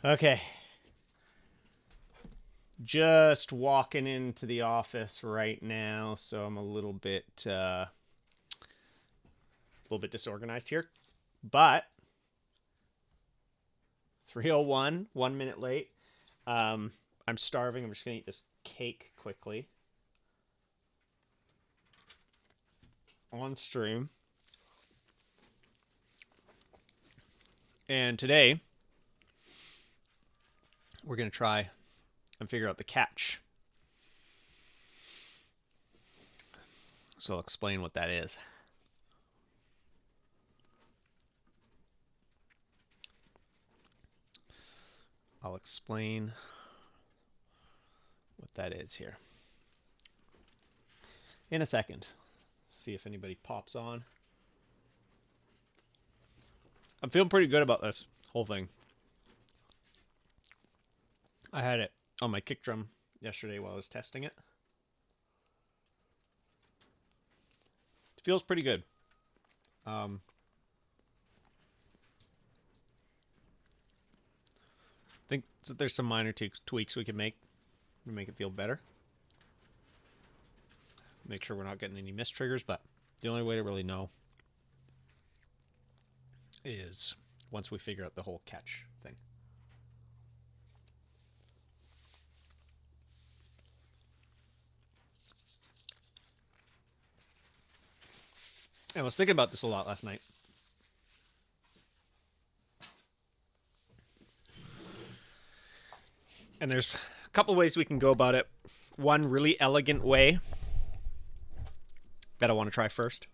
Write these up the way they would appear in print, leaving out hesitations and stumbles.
Okay. Just walking into the office right now, so I'm a little bit disorganized here. But 3:01, 1 minute late. I'm starving. I'm just gonna eat this cake quickly on stream. And today we're gonna try and figure out the catch. So I'll explain what that is. I'll explain what that is here in a second. See if anybody pops on. I'm feeling pretty good about this whole thing. I had it on my kick drum yesterday while I was testing it. It feels pretty good. Um, I think there's some minor tweaks we can make to make it feel better. Make sure we're not getting any missed triggers, but the only way to really know is once we figure out the whole catch thing. I was thinking about this a lot last night. And there's a couple ways we can go about it. One really elegant way that I want to try first.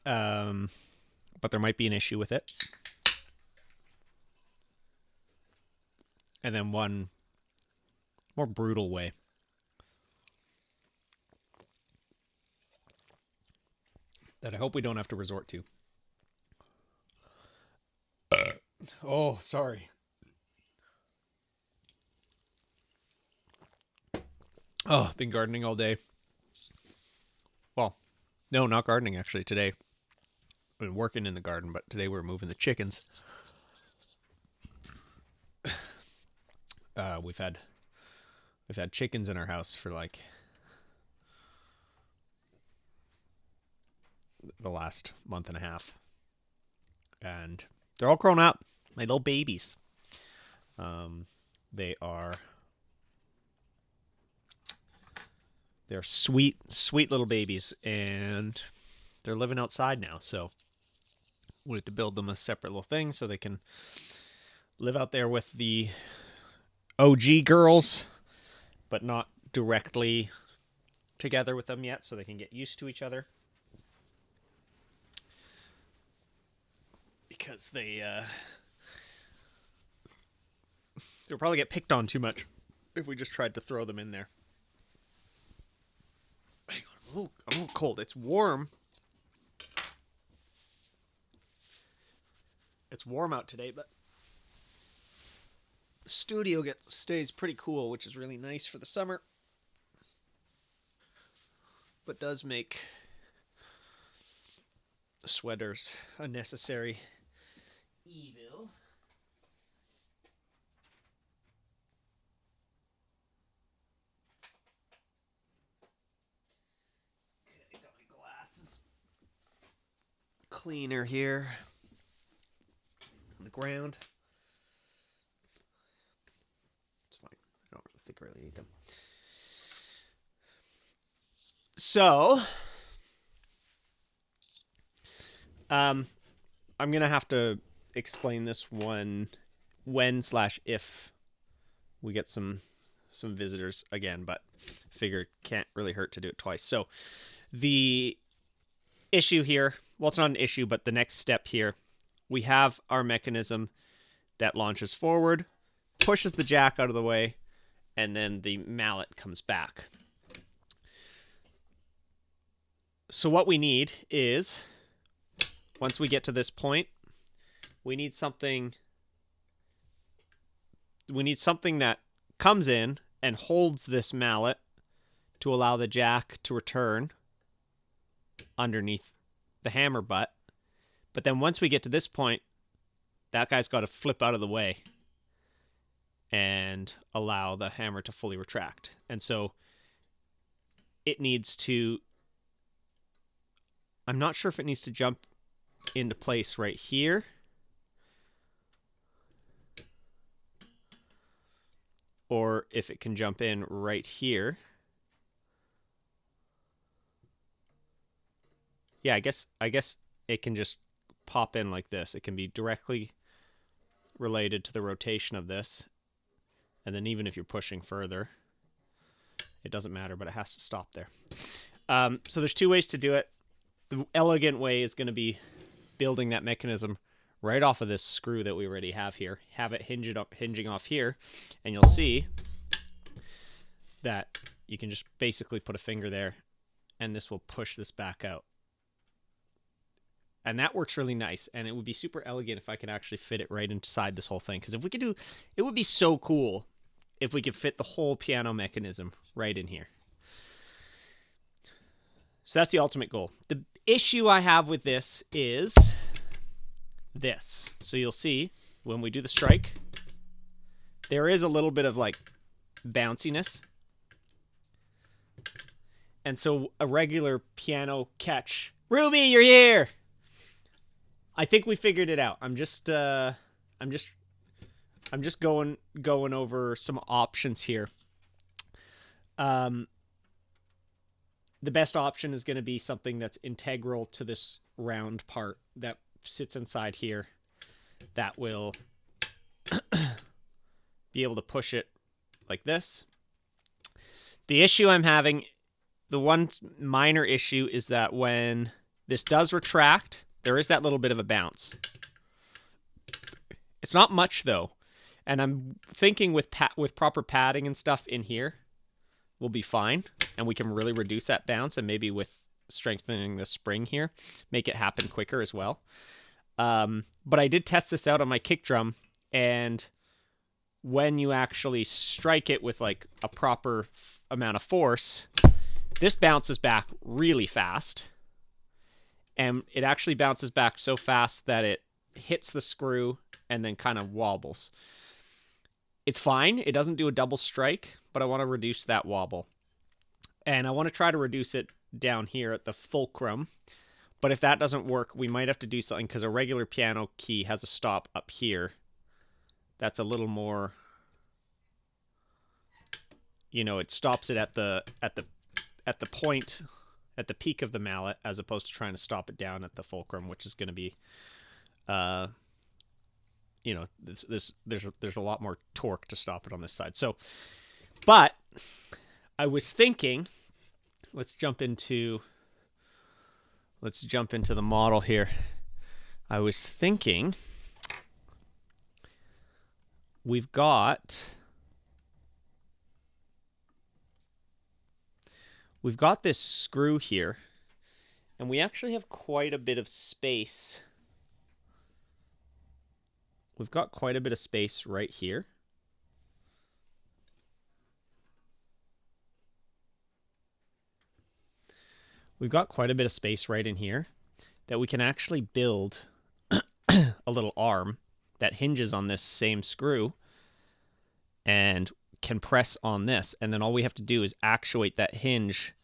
But there might be an issue with it. And then one more brutal way. That I hope we don't have to resort to. Oh, sorry. Oh, been gardening all day. Well, no, not gardening actually today. I've been working in the garden, but today we're moving the chickens. We've had chickens in our house for like the last month and a half, and they're all grown up, my little babies. They're sweet, sweet little babies, and they're living outside now. So we had to build them a separate little thing so they can live out there with the OG girls, but not directly together with them yet, so they can get used to each other. Because they'll probably get picked on too much if we just tried to throw them in there. Hang on, I'm a little cold. It's warm. It's warm out today, but the studio stays pretty cool, which is really nice for the summer. But does make sweaters a necessary evil. Okay, got my glasses. Cleaner here on the ground. It's fine. I don't really think I really need them. So, I'm gonna have to explain this one when/if we get some visitors again, but figure it can't really hurt to do it twice. So the issue here, well, it's not an issue, but the next step here, we have our mechanism that launches forward, pushes the jack out of the way, and then the mallet comes back. So what we need is, once we get to this point, we need something that comes in and holds this mallet to allow the jack to return underneath the hammer butt. But then once we get to this point, that guy's got to flip out of the way and allow the hammer to fully retract. And so it needs to, I'm not sure if it needs to jump into place right here, or if it can jump in right here. Yeah, I guess it can just pop in like this. It can be directly related to the rotation of this. And then even if you're pushing further, it doesn't matter, but it has to stop there. So there's two ways to do it. The elegant way is going to be building that mechanism right off of this screw that we already have here. Have it hinging off here, and you'll see that you can just basically put a finger there, and this will push this back out. And that works really nice, and it would be super elegant if I could actually fit it right inside this whole thing. Because if we could do, it would be so cool if we could fit the whole piano mechanism right in here. So that's the ultimate goal. The issue I have with this is this. So you'll see when we do the strike, there is a little bit of like bounciness. And so a regular piano catch, Ruby, you're here. I think we figured it out. I'm just going over some options here. The best option is going to be something that's integral to this round part that sits inside here that will be able to push it like this. The issue I'm having, the one minor issue, is that when this does retract, there is that little bit of a bounce. It's not much though. And I'm thinking with proper padding and stuff in here, we'll be fine. And we can really reduce that bounce, and maybe with strengthening the spring here, make it happen quicker as well. But I did test this out on my kick drum, and when you actually strike it with like a proper amount of force, this bounces back really fast. And it actually bounces back so fast that it hits the screw and then kind of wobbles. It's fine. It doesn't do a double strike, but I want to reduce that wobble. And I want to try to reduce it down here at the fulcrum. But if that doesn't work, we might have to do something, because a regular piano key has a stop up here. That's a little more, you know, it stops it at the point, at the peak of the mallet, as opposed to trying to stop it down at the fulcrum, which is going to be, you know, there's a lot more torque to stop it on this side. So, but I was thinking, let's jump into the model here. I was thinking we've got this screw here, and we actually have quite a bit of space. We've got quite a bit of space right here. We've got quite a bit of space right in here that we can actually build a little arm that hinges on this same screw and can press on this. And then all we have to do is actuate that hinge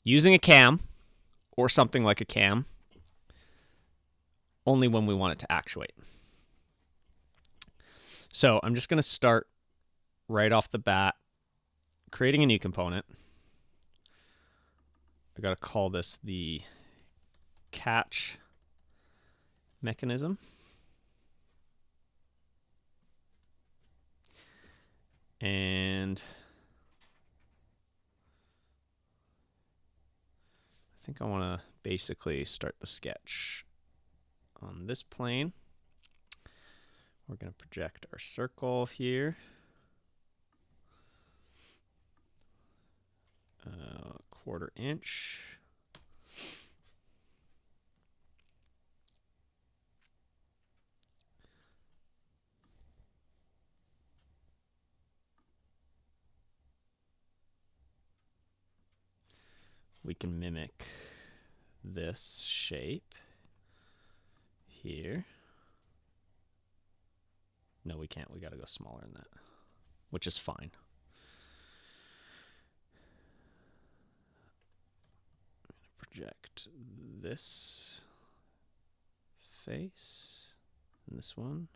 using a cam or something like a cam, only when we want it to actuate. So I'm just going to start right off the bat creating a new component. I got to call this the catch mechanism. And I think I want to basically start the sketch on this plane. We're going to project our circle here. Quarter inch. We can mimic this shape here. No, we can't. We got to go smaller than that, which is fine. I'm going to project this face, and this one,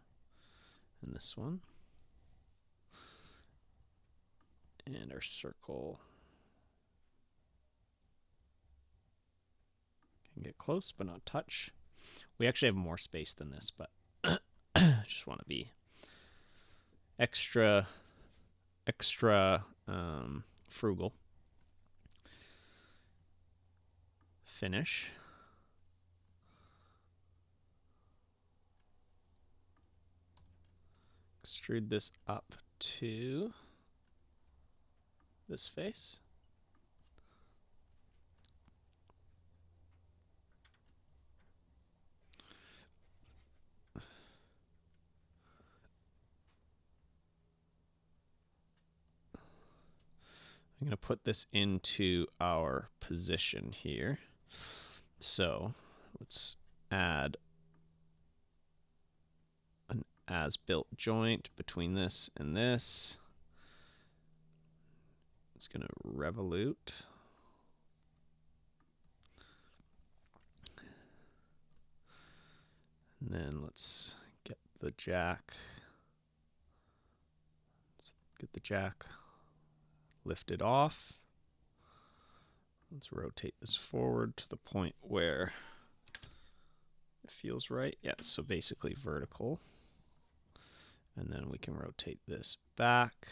and this one. And our circle can get close, but not touch. We actually have more space than this, but just want to be extra frugal. Finish. Extrude this up to this face. I'm going to put this into our position here. So let's add an as-built joint between this and this. It's going to revolute. And then let's get the jack. Let's get the jack lifted off. Let's rotate this forward to the point where it feels right. Yeah, so basically vertical. And then we can rotate this back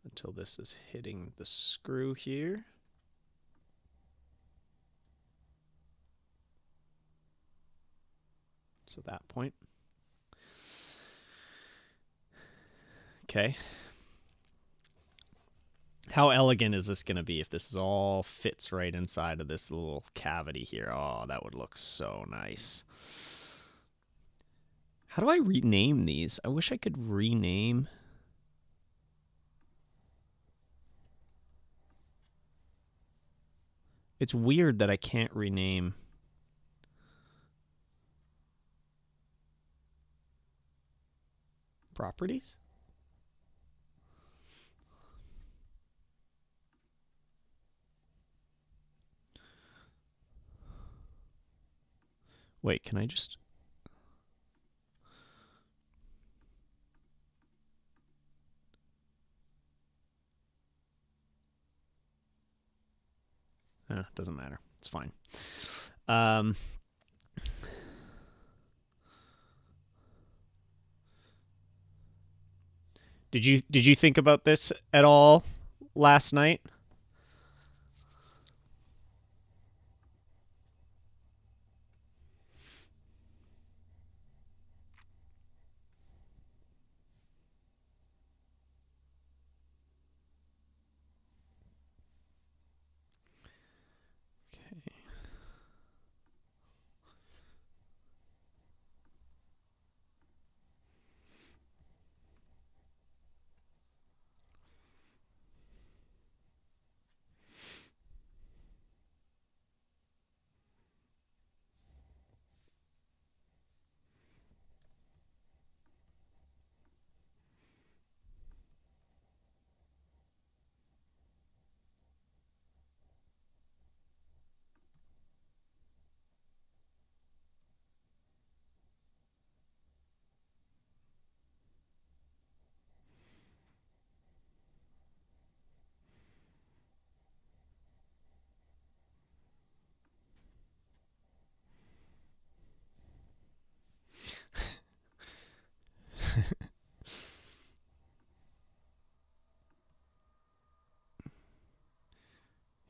until this is hitting the screw here. So that point. Okay. How elegant is this going to be if this all fits right inside of this little cavity here? Oh, that would look so nice. How do I rename these? I wish I could rename. It's weird that I can't rename. Properties? Wait, can I just... doesn't matter. It's fine. Did you think about this at all last night? Okay.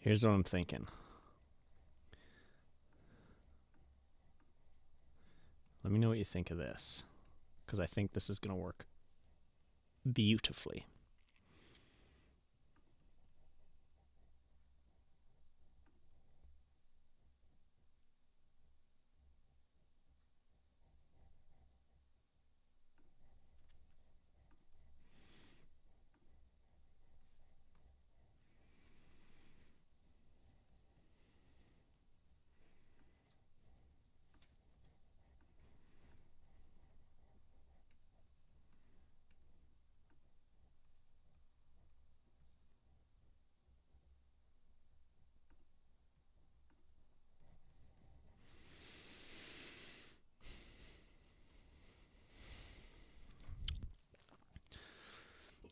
Here's what I'm thinking. Let me know what you think of this, because I think this is going to work beautifully.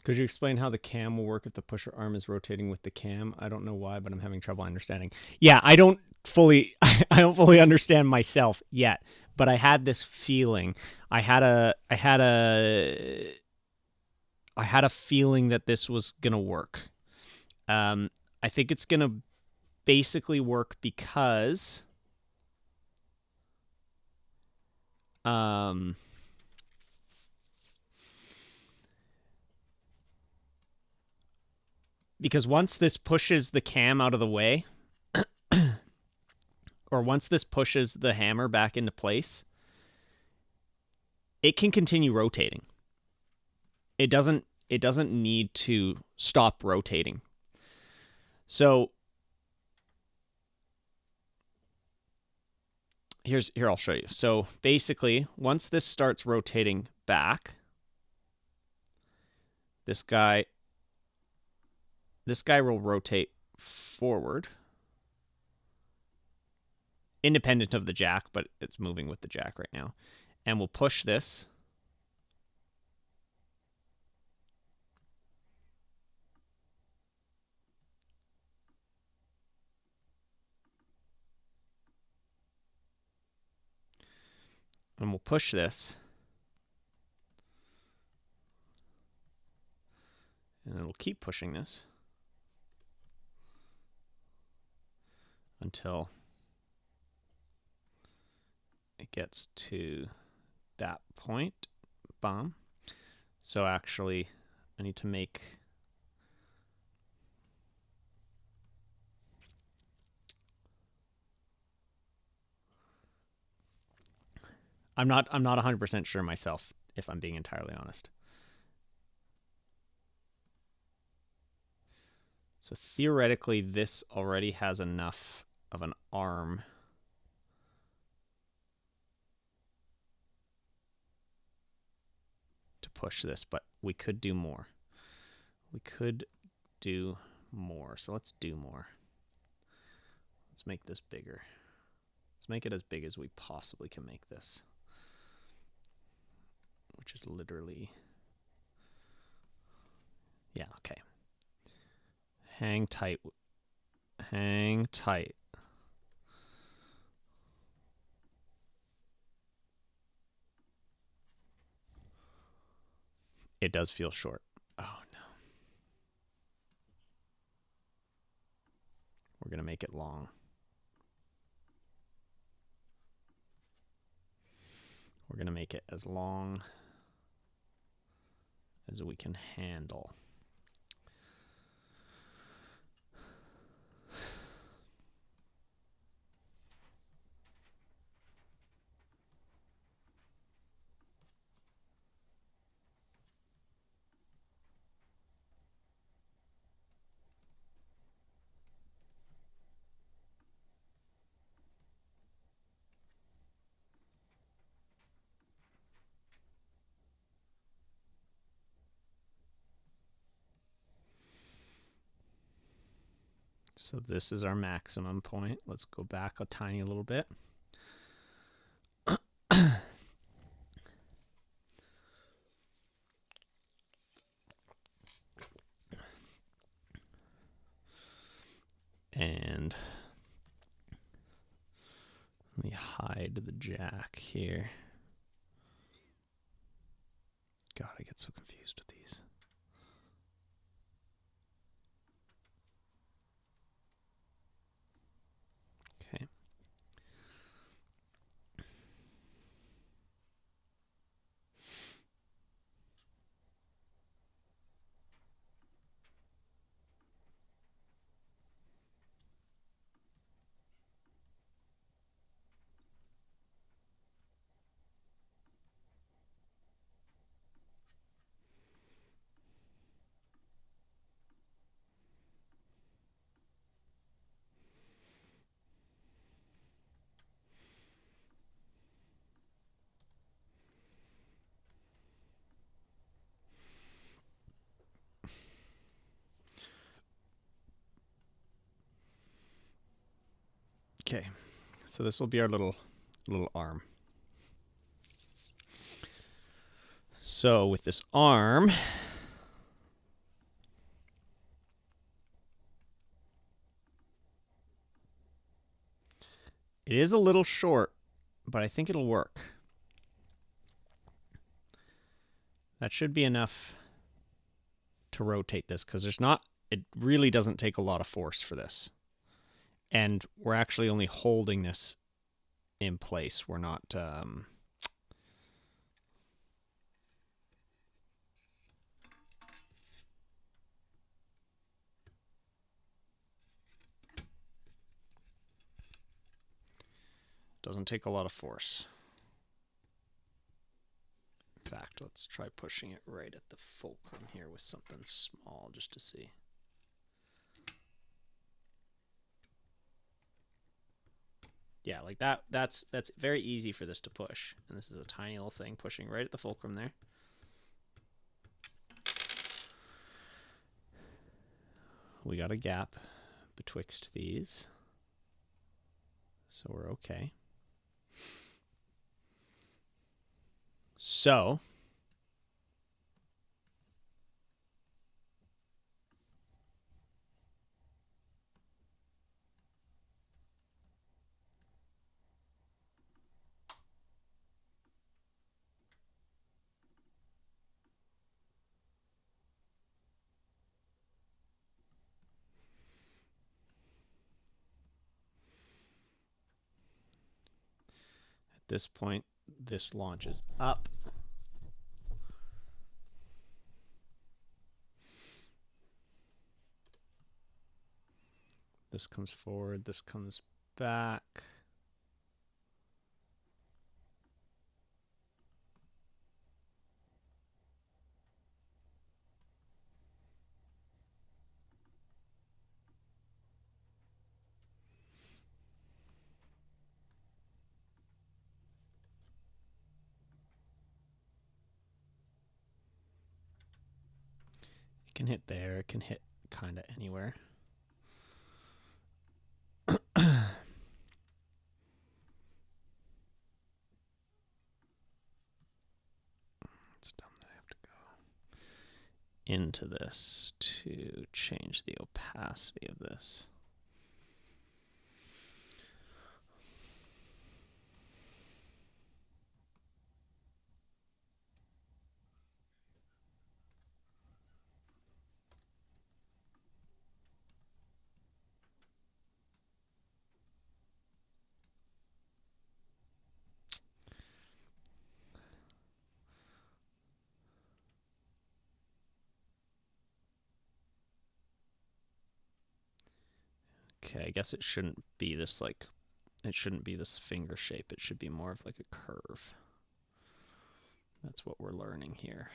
Could you explain how the cam will work if the pusher arm is rotating with the cam? I don't know why, but I'm having trouble understanding. Yeah, I don't fully understand myself yet, but I had this feeling. I had a feeling that this was gonna work. I think it's gonna basically work because once this pushes the cam out of the way, or once this pushes the hammer back into place, it can continue rotating. It doesn't need to stop rotating. So here I'll show you. So basically, once this starts rotating back, this guy will rotate forward, independent of the jack, but it's moving with the jack right now. And we'll push this. And we'll push this. And it'll keep pushing this until it gets to that point. Bomb. So actually, I need to make I'm not 100% sure myself, if I'm being entirely honest. So theoretically, this already has enough of an arm to push this, but we could do more. We could do more. So let's do more. Let's make this bigger. Let's make it as big as we possibly can make this, which is literally, yeah, okay. Hang tight. Hang tight. It does feel short. Oh no. We're going to make it long. We're going to make it as long as we can handle. So this is our maximum point. Let's go back a tiny little bit. And let me hide the jack here. God, I get so confused with these. Okay. Okay, so this will be our little arm. So with this arm, It is a little short, but I think it'll work. That should be enough to rotate this, because it really doesn't take a lot of force for this. And we're actually only holding this in place. We're not... doesn't take a lot of force. In fact, let's try pushing it right at the fulcrum here with something small just to see. Yeah, like that's very easy for this to push. And this is a tiny little thing pushing right at the fulcrum there. We got a gap betwixt these, so we're okay. So at this point, this launches up. This comes forward, this comes back. It can hit there, it can hit kind of anywhere. It's dumb that I have to go into this to change the opacity of this. Okay, I guess it shouldn't be this it shouldn't be this finger shape. It should be more of like a curve. That's what we're learning here.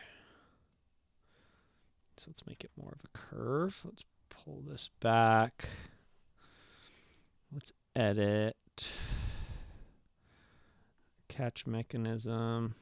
So let's make it more of a curve. Let's pull this back. Let's edit. Catch mechanism.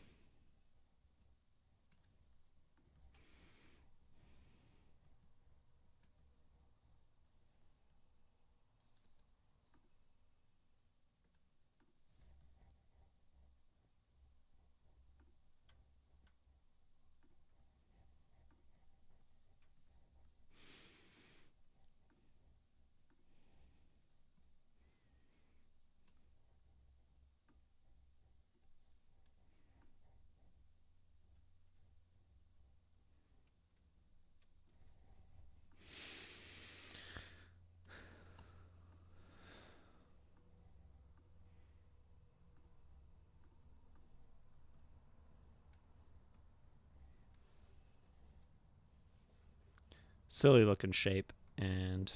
Silly looking shape, and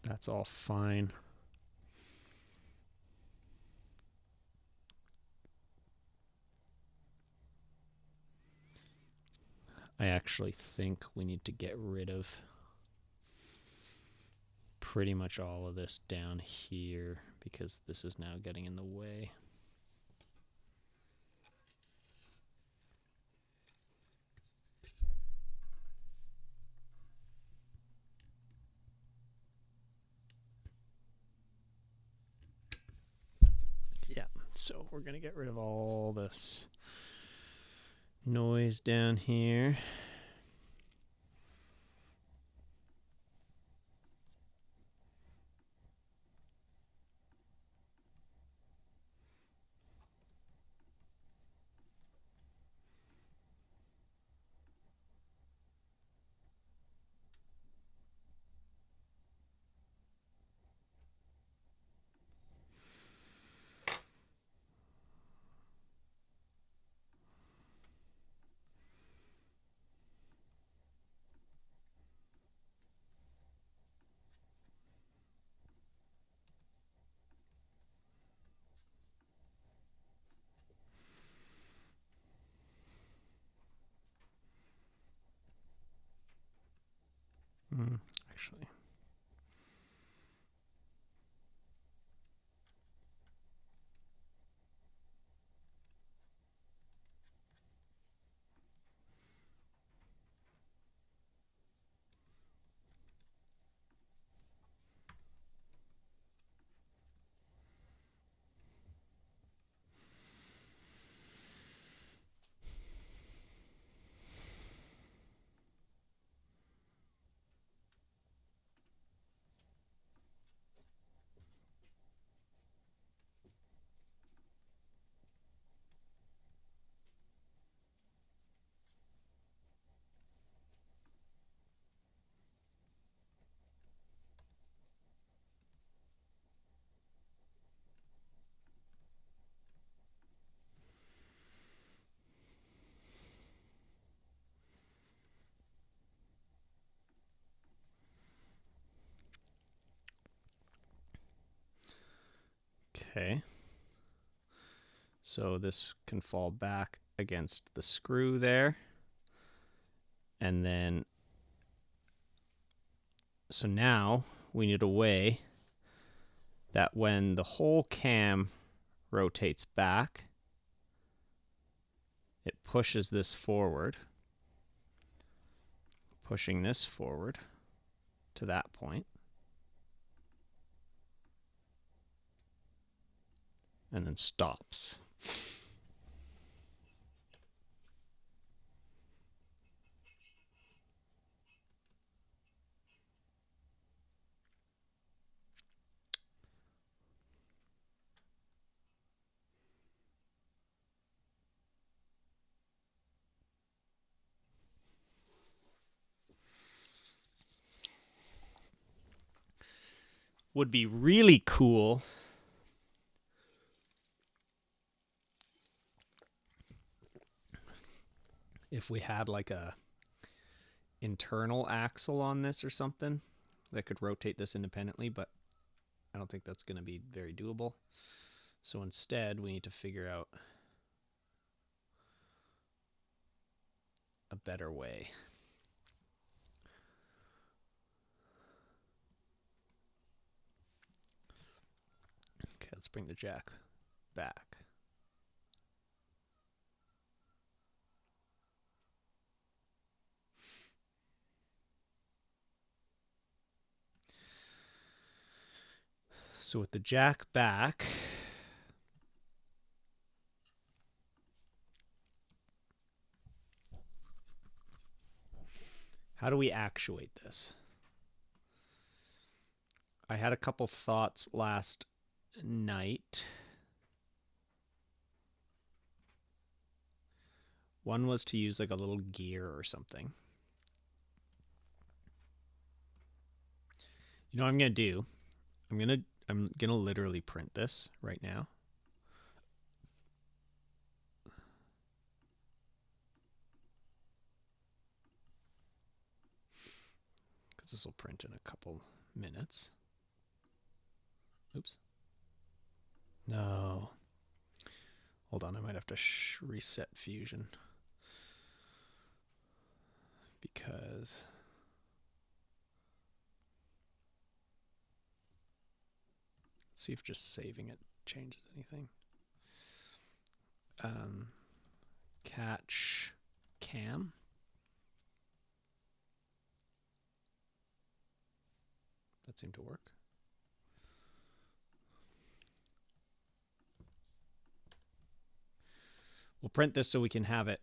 that's all fine. I actually think we need to get rid of pretty much all of this down here because this is now getting in the way. Yeah, so we're going to get rid of all this noise down here. Actually. Okay. So this can fall back against the screw there. And then, so now we need a way that when the whole cam rotates back, it pushes this forward, pushing this forward to that point. And then stops. Would be really cool if we had like a internal axle on this or something that could rotate this independently, but I don't think that's going to be very doable. So instead, we need to figure out a better way. Okay, let's bring the jack back. So with the jack back, how do we actuate this? I had a couple thoughts last night. One was to use like a little gear or something. You know what I'm gonna do? I'm gonna literally print this right now. Because this will print in a couple minutes. Oops. No. Hold on, I might have to reset Fusion. Because let's see if just saving it changes anything. Catch cam. That seemed to work. We'll print this so we can have it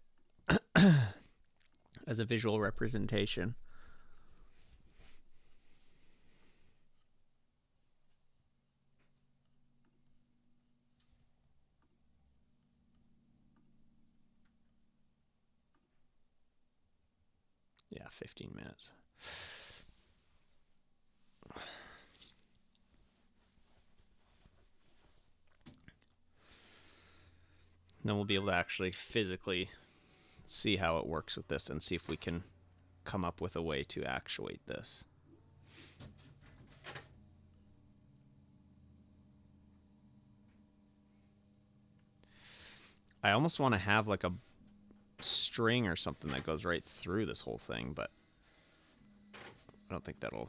as a visual representation. Yeah, 15 minutes. Then we'll be able to actually physically see how it works with this and see if we can come up with a way to actuate this. I almost want to have like a string or something that goes right through this whole thing, but I don't think that'll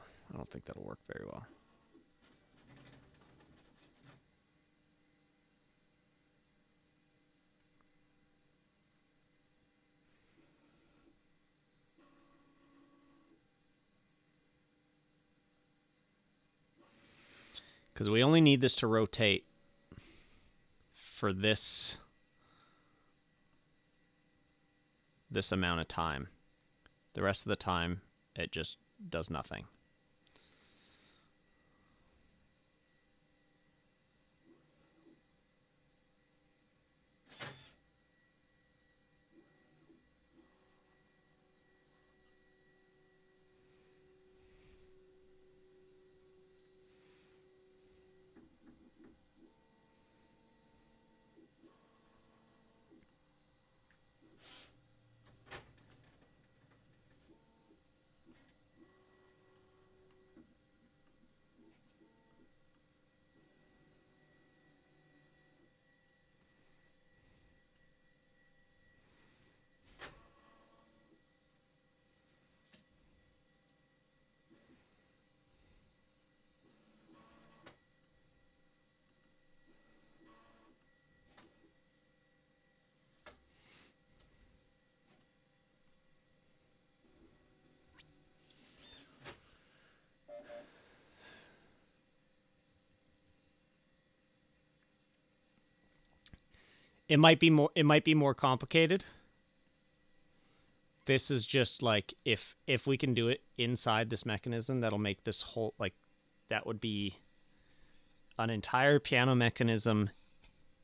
work very well. Because we only need this to rotate for this amount of time. The rest of the time, it just does nothing. It might be more complicated. This is just like if we can do it inside this mechanism, that'll make this whole, like, that would be an entire piano mechanism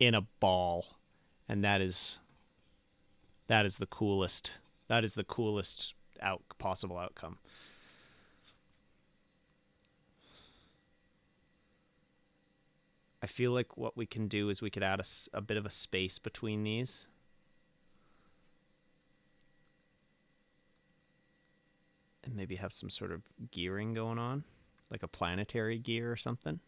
in a ball, and that is the coolest. That is the coolest possible outcome. I feel like what we can do is we could add a bit of a space between these. And maybe have some sort of gearing going on, like a planetary gear or something.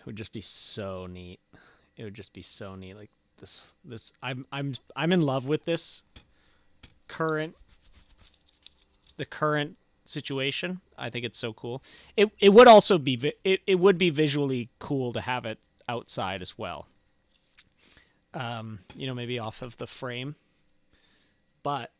It would just be so neat. It would just be so neat. Like this I'm in love with this current situation. I think it's so cool. It would also be it would be visually cool to have it outside as well. Maybe off of the frame. But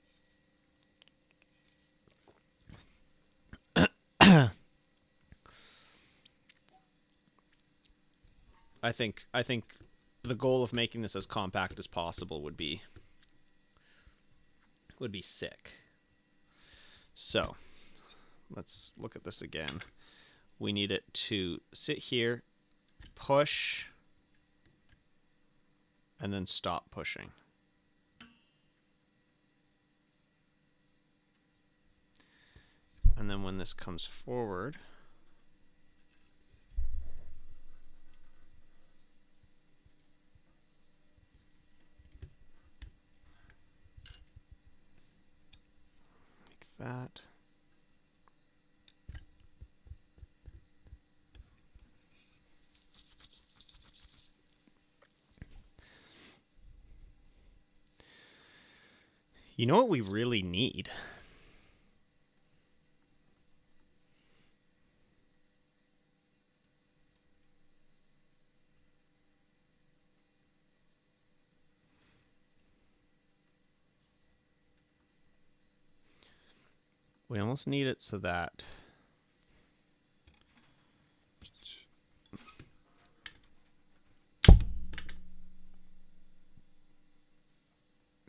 I think the goal of making this as compact as possible would be sick. So, let's look at this again. We need it to sit here, push, and then stop pushing. And then when this comes forward, like that. You know what we really need? We almost need it so that...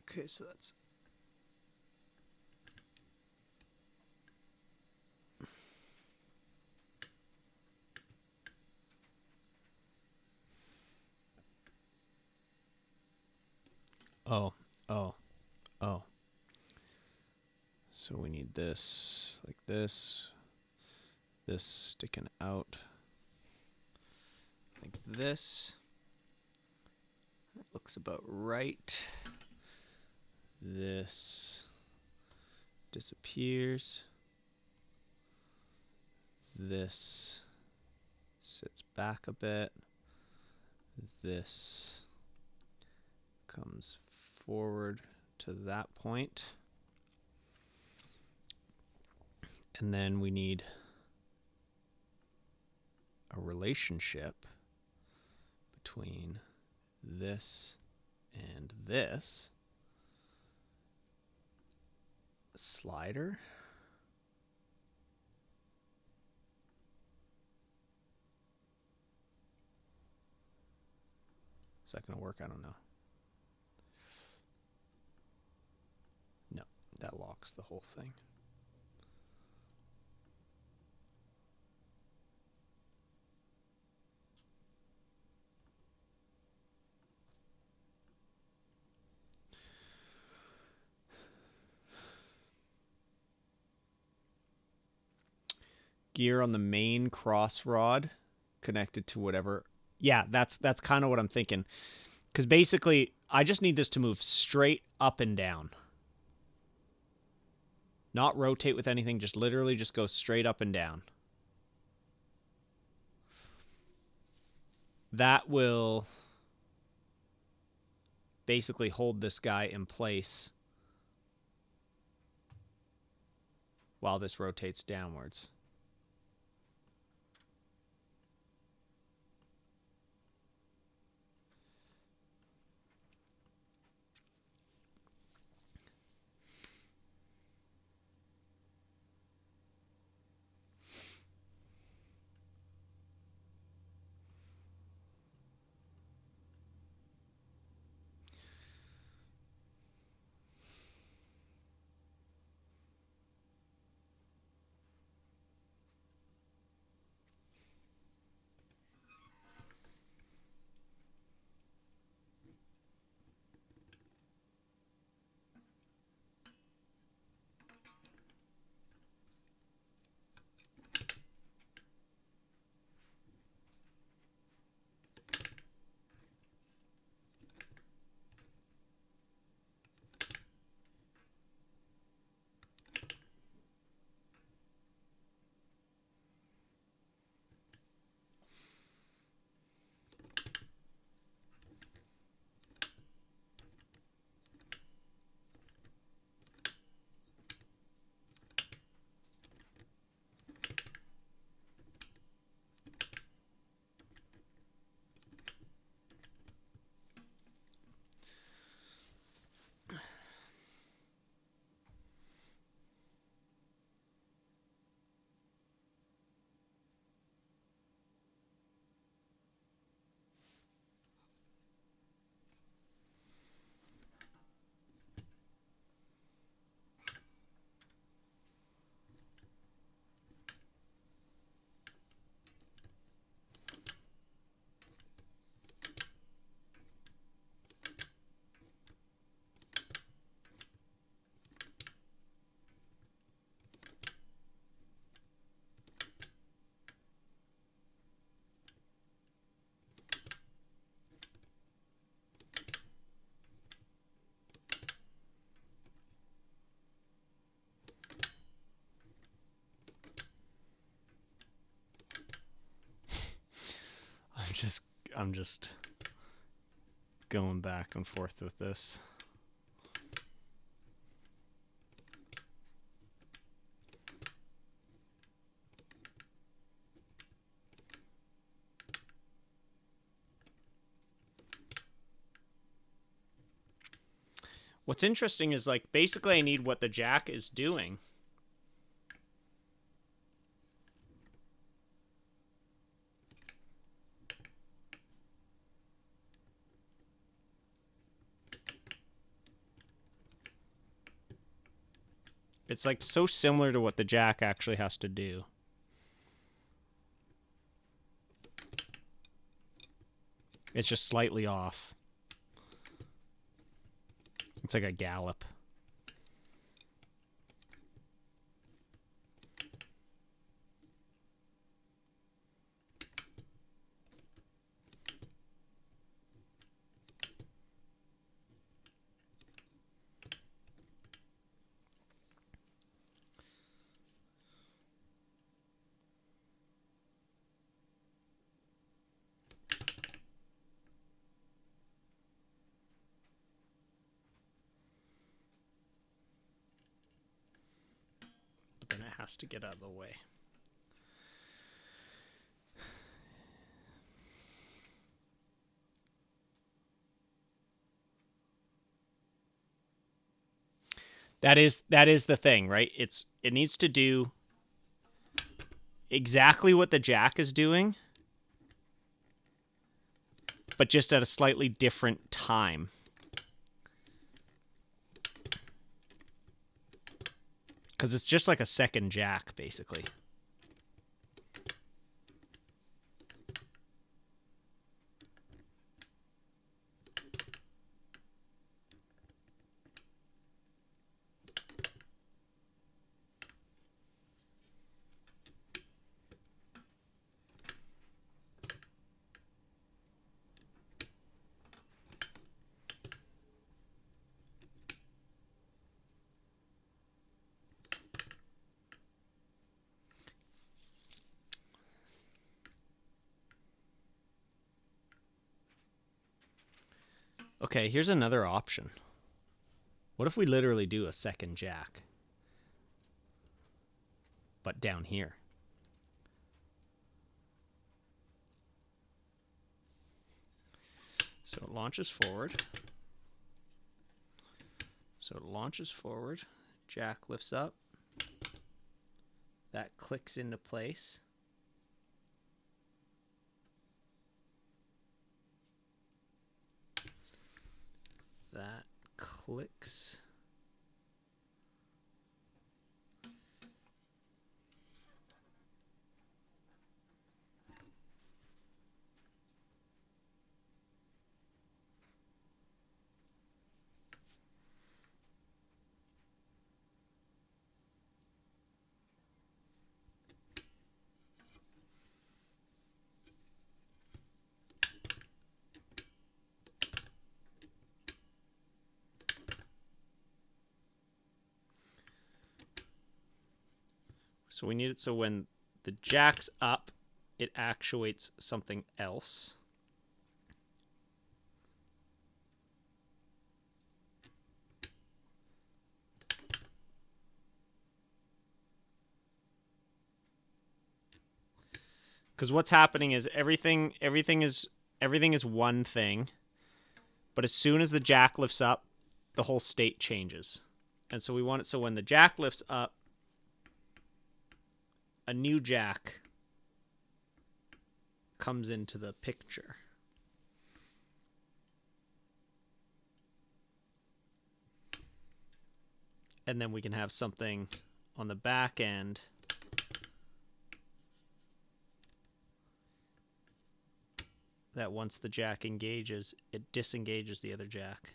Okay, so that's... Oh. So we need this, like this sticking out, like this. That looks about right. This disappears. This sits back a bit. This comes forward to that point. And then we need a relationship between this and this. A slider. Is that going to work? I don't know. No, that locks the whole thing. Gear on the main cross rod connected to whatever. Yeah, that's kind of what I'm thinking. Because basically, I just need this to move straight up and down. Not rotate with anything, just literally just go straight up and down. That will basically hold this guy in place while this rotates downwards. I'm just going back and forth with this. What's interesting is, like, basically I need what the jack is doing. It's like so similar to what the jack actually has to do. It's just slightly off. It's like a gallop. Then it has to get out of the way. That is the thing, right? It needs to do exactly what the jack is doing, but just at a slightly different time. Because it's just like a second jack, basically. Okay, here's another option. What if we literally do a second jack? But down here. So it launches forward. Jack lifts up. That clicks into place. That clicks. So we need it so when the jack's up, it actuates something else. Because what's happening is everything is one thing, but as soon as the jack lifts up, the whole state changes. And so we want it so when the jack lifts up, a new jack comes into the picture. And then we can have something on the back end that once the jack engages, it disengages the other jack.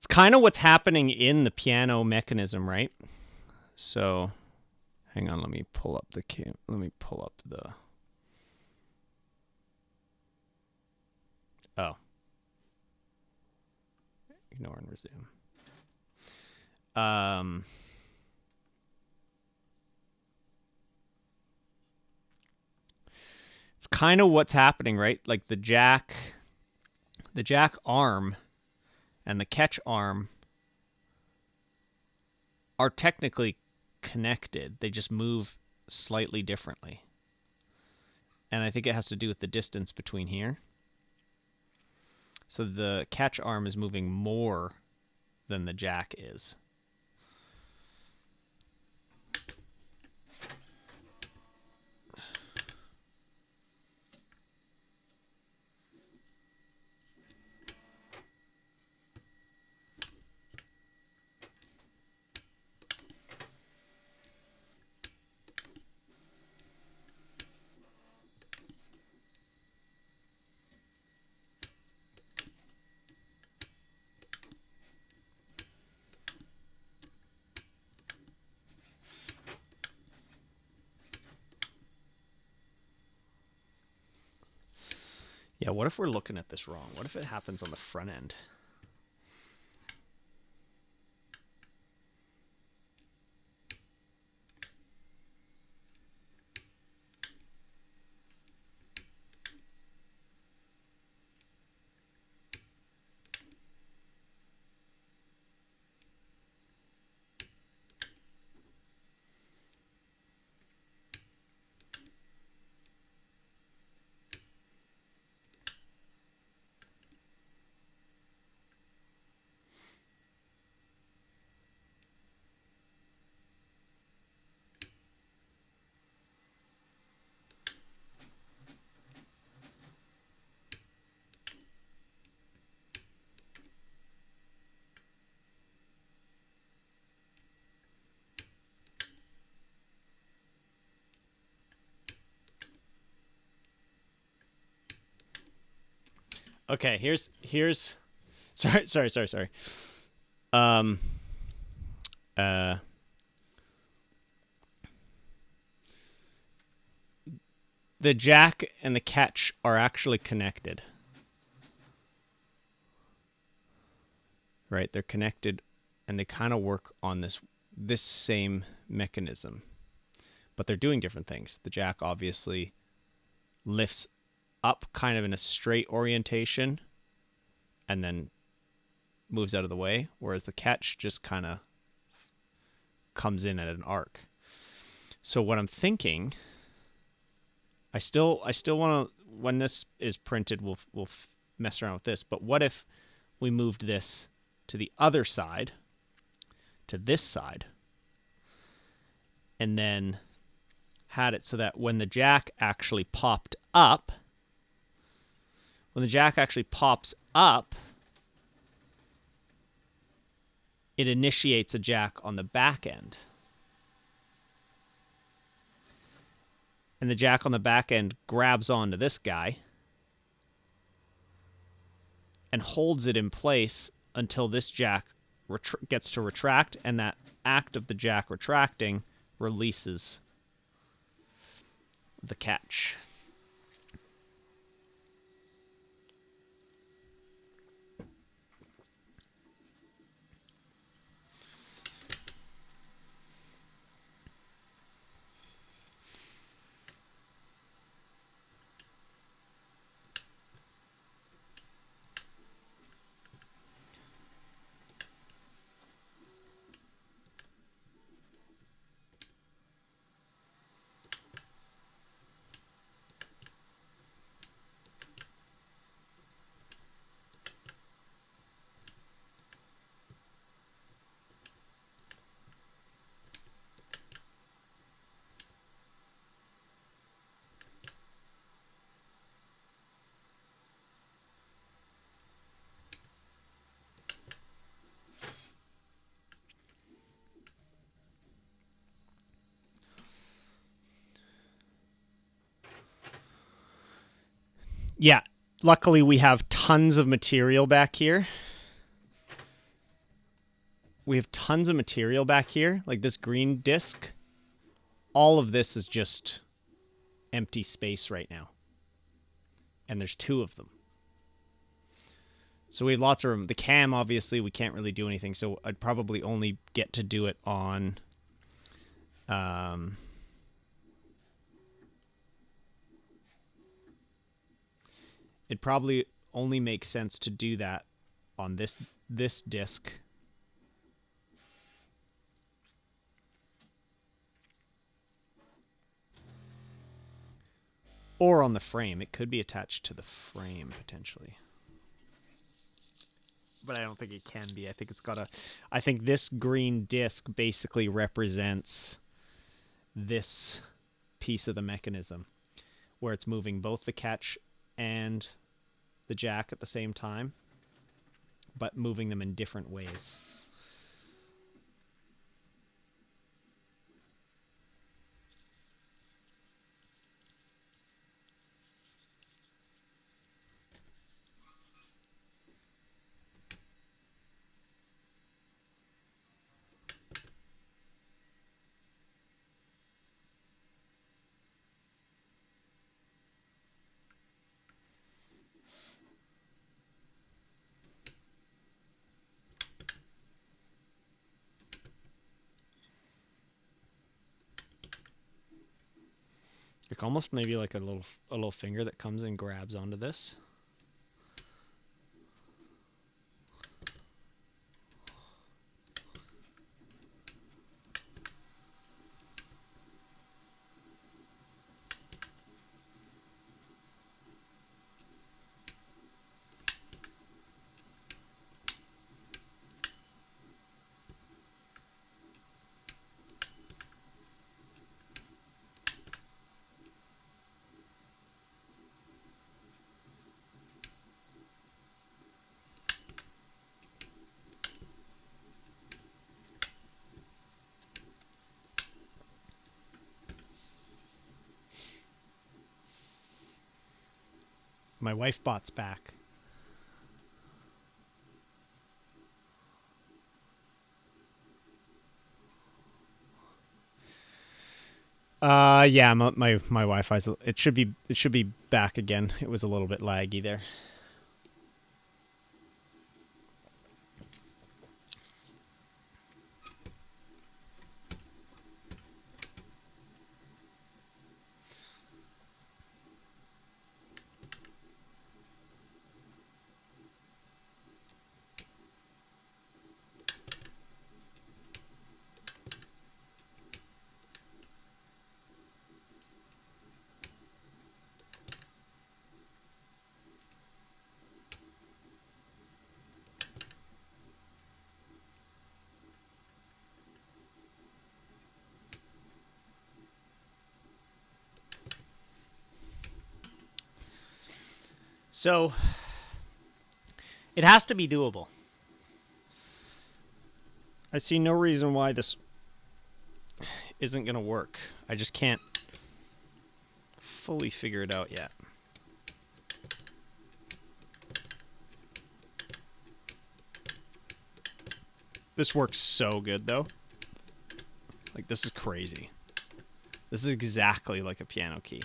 Kind of what's happening in the piano mechanism, right? So, hang on, let me pull up the oh. Ignore and resume. It's kind of what's happening, right? Like the jack arm and the catch arm are technically connected. They just move slightly differently. And I think it has to do with the distance between here. So the catch arm is moving more than the jack is. Yeah, what if we're looking at this wrong? What if it happens on the front end? Okay, here's sorry. Um uh the jack and the catch are actually connected. Right? They're connected and they kind of work on this same mechanism. But they're doing different things. The jack obviously lifts up kind of in a straight orientation and then moves out of the way, whereas the catch just kind of comes in at an arc. So what I'm thinking, I still want to, when this is printed, we'll mess around with this, but what if we moved this to the other side, to this side, and then had it so that when the jack actually popped up, it initiates a jack on the back end. And the jack on the back end grabs onto this guy and holds it in place until this jack gets to retract, and that act of the jack retracting releases the catch. Yeah, luckily we have tons of material back here. Like this green disc. All of this is just empty space right now. And there's two of them. So we have lots of room. The cam, obviously, we can't really do anything, so I'd probably only get to do it on... It probably only makes sense to do that on this disc. Or on the frame. It could be attached to the frame, potentially. but I don't think it can be. I think it's got a. I think this green disc basically represents this piece of the mechanism, where it's moving both the catch and the jack at the same time, but moving them in different ways. Like almost maybe like a little finger that comes and grabs onto this. My wife bot's back. Yeah, my Wi-Fi's it should be back again. It was a little bit laggy there. So it has to be doable. I see no reason why this isn't going to work. I just can't fully figure it out yet. This works so good, though. Like, this is crazy. This is exactly like a piano key.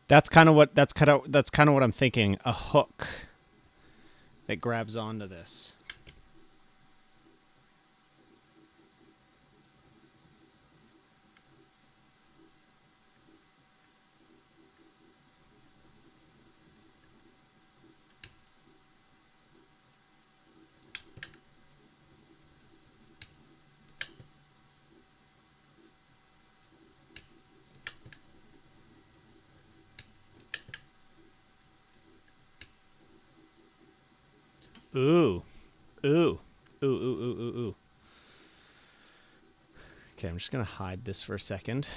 That's kind of what I'm thinking. A hook that grabs onto this. Ooh. Ooh. Ooh, ooh, ooh, ooh, ooh. Okay, I'm just going to hide this for a second.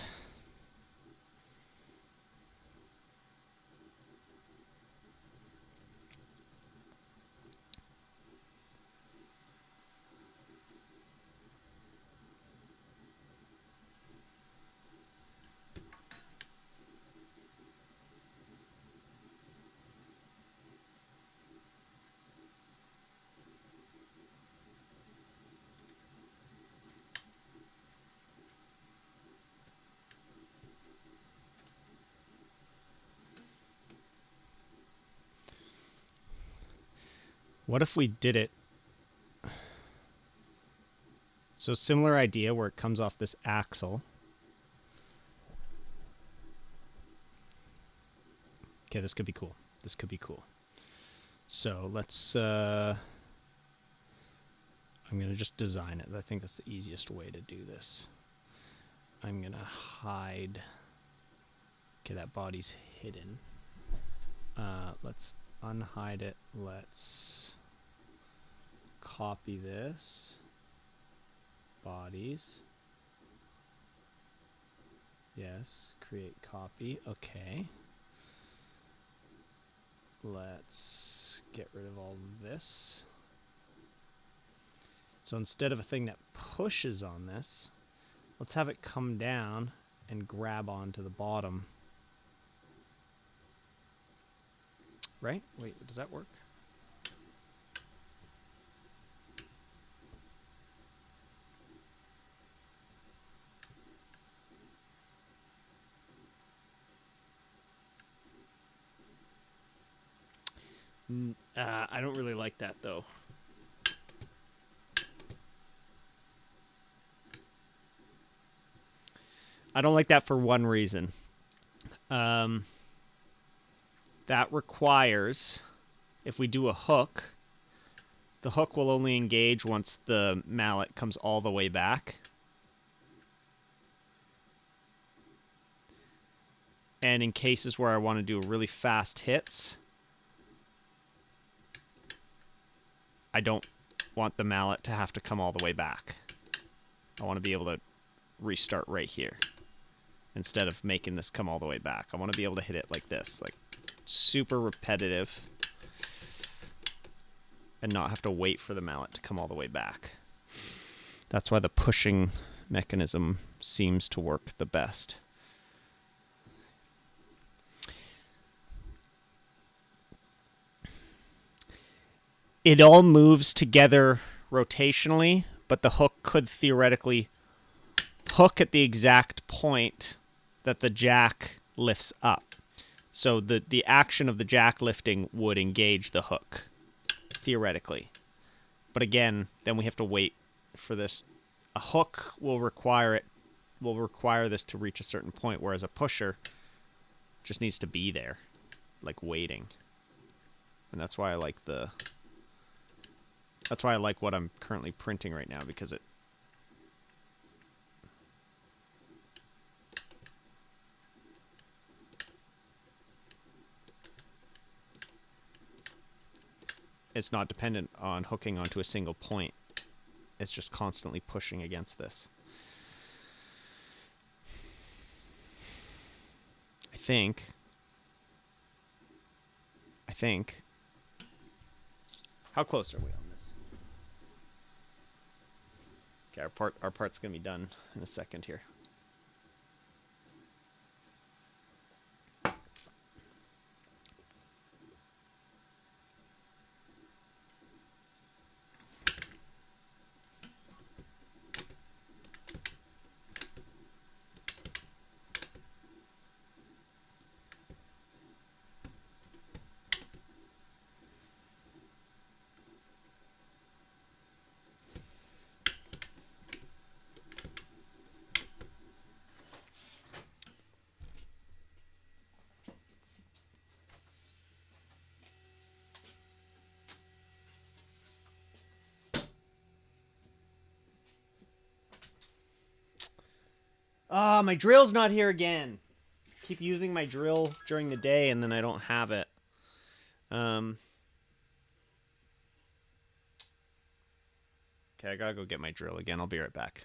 What if we did it? So similar idea where it comes off this axle. Okay, this could be cool. This could be cool. So let's, I'm going to just design it. I think that's the easiest way to do this. I'm going to hide. Okay, that body's hidden. Let's unhide it. Let's copy this. Bodies. Yes, create copy. Okay. Let's get rid of all of this. So instead of a thing that pushes on this, let's have it come down and grab onto the bottom. Right? Wait, does that work? I don't really like that, though. I don't like that for one reason. That requires, if we do a hook, the hook will only engage once the mallet comes all the way back. And in cases where I want to do really fast hits, I don't want the mallet to have to come all the way back. I want to be able to restart right here instead of making this come all the way back. I want to be able to hit it like this, like super repetitive, and not have to wait for the mallet to come all the way back. That's why the pushing mechanism seems to work the best. It all moves together rotationally, but the hook could theoretically hook at the exact point that the jack lifts up. So the action of the jack lifting would engage the hook, theoretically. But again, then we have to wait for this. A hook will require this to reach a certain point, whereas a pusher just needs to be there, like waiting. And that's why I like what I'm currently printing right now, because it's not dependent on hooking onto a single point. It's just constantly pushing against this. I think. How close are we on this? Okay, our part's gonna be done in a second here. Ah, my drill's not here again. Keep using my drill during the day and then I don't have it. Okay, I gotta go get my drill again. I'll be right back.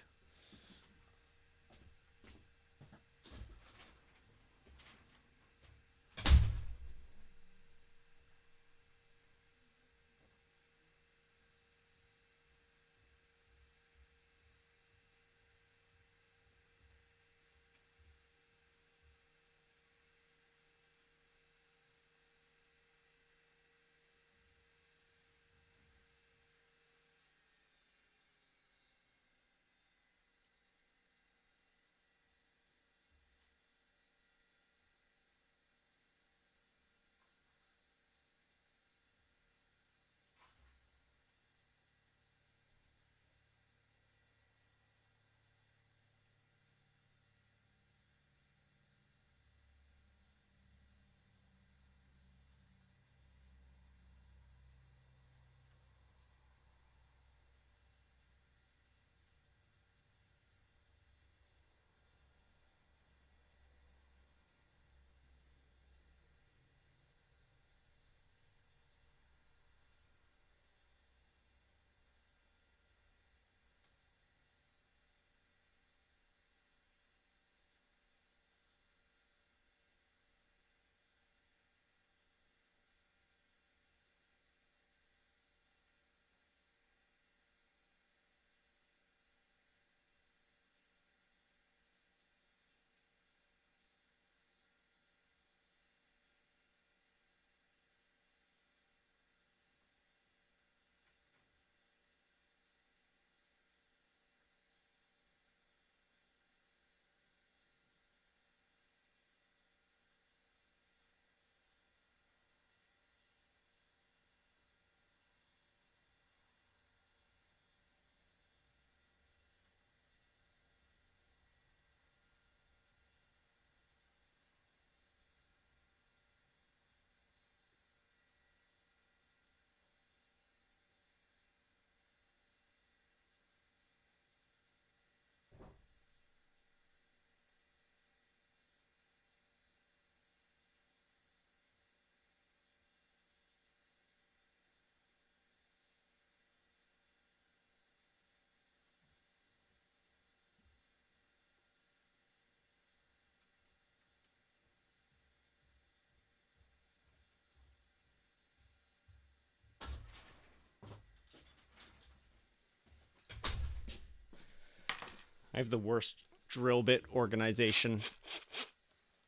I have the worst drill bit organization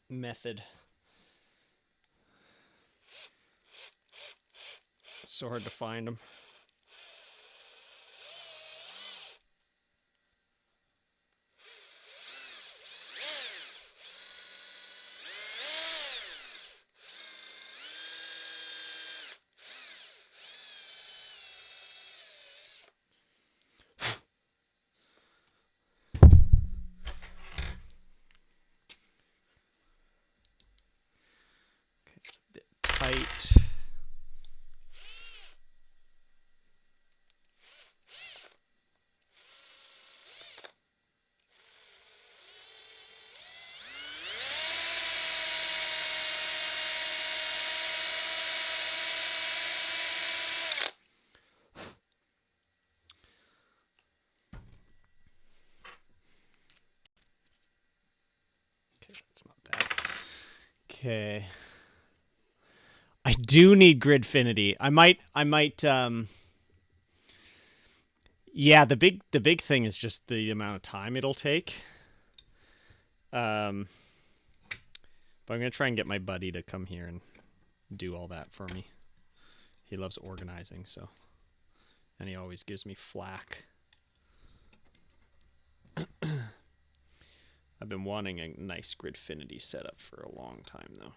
method. It's so hard to find them. It's a bit tight. That's not bad. Okay. I do need Gridfinity. I might yeah, the big thing is just the amount of time it'll take. But I'm going to try and get my buddy to come here and do all that for me. He loves organizing, so, and he always gives me flack. I've been wanting a nice Gridfinity setup for a long time, though.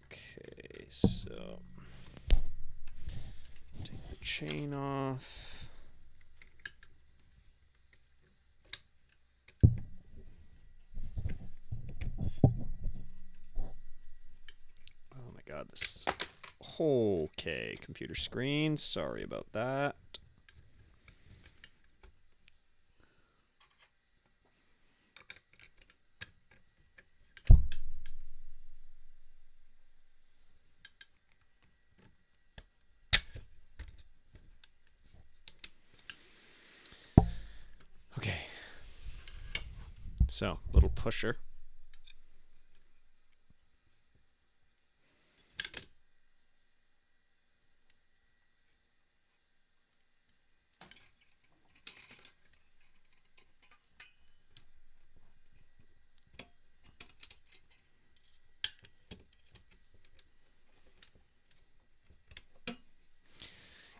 Okay, so take the chain off. Oh my god, this... Okay, computer screen. Sorry about that. Okay. So, little pusher.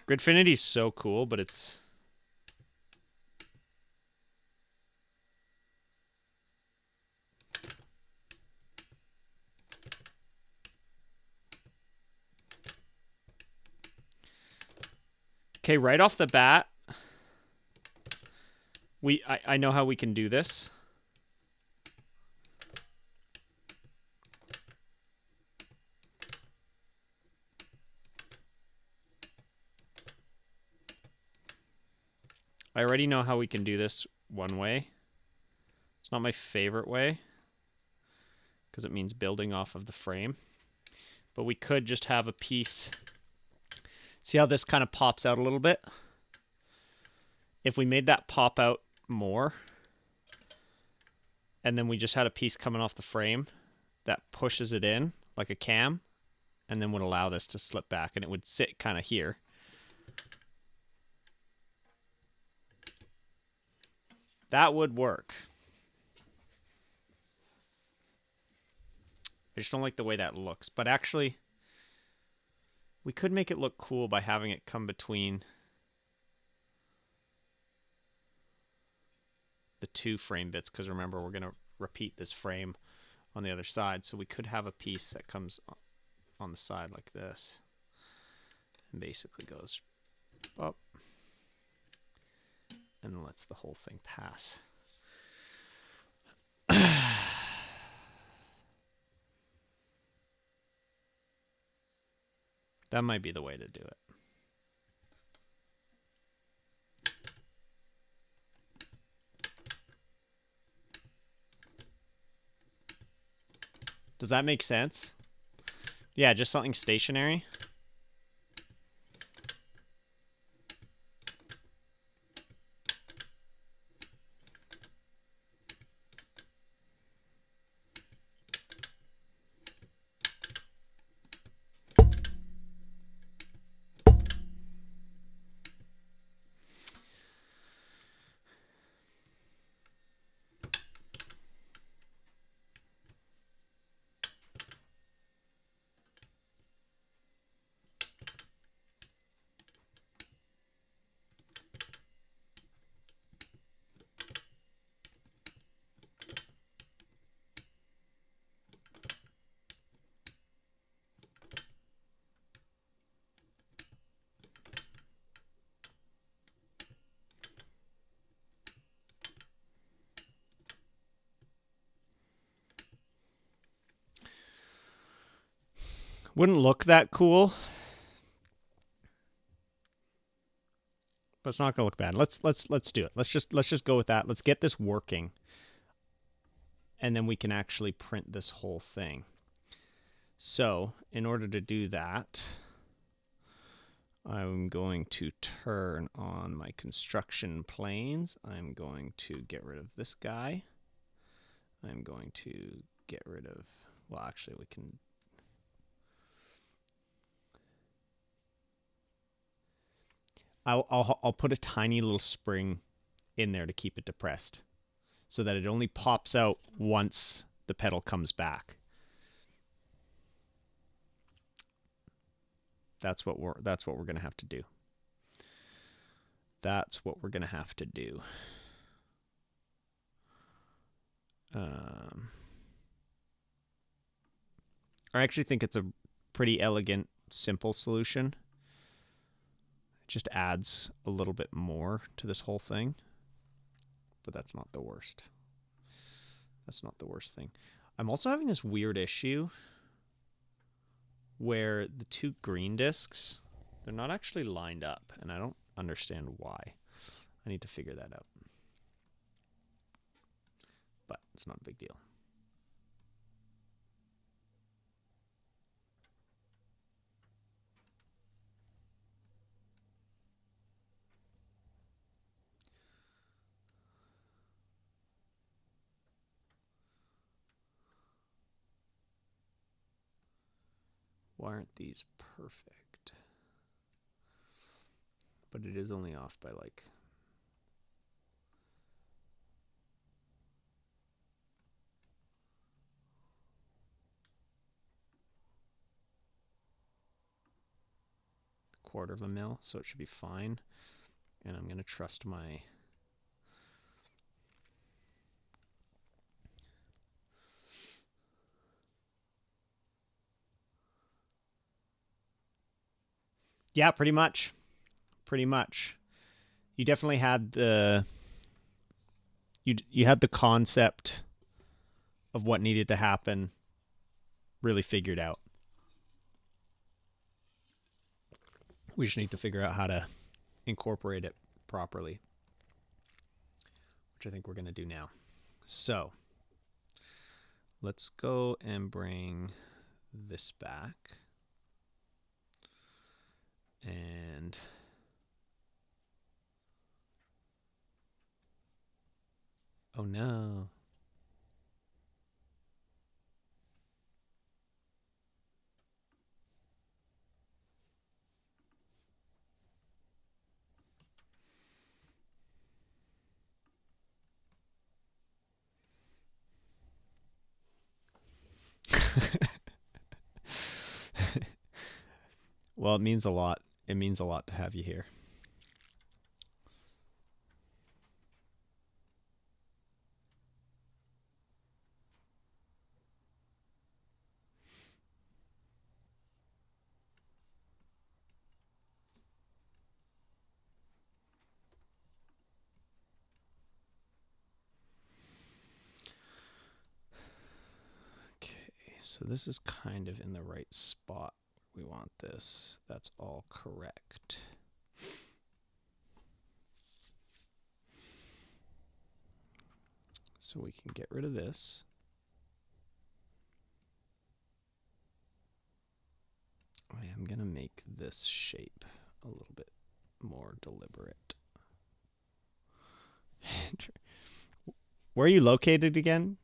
Gridfinity's so cool, but it's... Okay, right off the bat, I know how we can do this. I already know how we can do this one way. It's not my favorite way, because it means building off of the frame. But we could just have a piece. See how this kind of pops out a little bit? If we made that pop out more, and then we just had a piece coming off the frame that pushes it in like a cam, and then would allow this to slip back, and it would sit kind of here. That would work. I just don't like the way that looks. But actually, we could make it look cool by having it come between the two frame bits, because remember, we're going to repeat this frame on the other side. So we could have a piece that comes on the side like this and basically goes up and lets the whole thing pass. That might be the way to do it. Does that make sense? Yeah, just something stationary. Wouldn't look that cool, but it's not gonna look bad. Let's do it. Let's just go with that. Let's get this working, and then we can actually print this whole thing. So in order to do that, I'm going to turn on my construction planes. I'm going to get rid of this guy. I'm going to get rid of, well, actually we can, I'll put a tiny little spring in there to keep it depressed so that it only pops out once the pedal comes back. That's what we're going to have to do. That's what we're going to have to do. I actually think it's a pretty elegant, simple solution. It just adds a little bit more to this whole thing. But that's not the worst. That's not the worst thing. I'm also having this weird issue where the two green discs, they're not actually lined up, and I don't understand why. I need to figure that out. But it's not a big deal. Why aren't these perfect? But it is only off by like... quarter of a mil, so it should be fine. And I'm going to trust my... Yeah, pretty much. Pretty much. You definitely had the... You had the concept of what needed to happen really figured out. We just need to figure out how to incorporate it properly, which I think we're going to do now. So let's go and bring this back. And oh no. Well, it means a lot. It means a lot to have you here. So this is kind of in the right spot. We want this. That's all correct. So we can get rid of this. I am going to make this shape a little bit more deliberate. Where are you located again?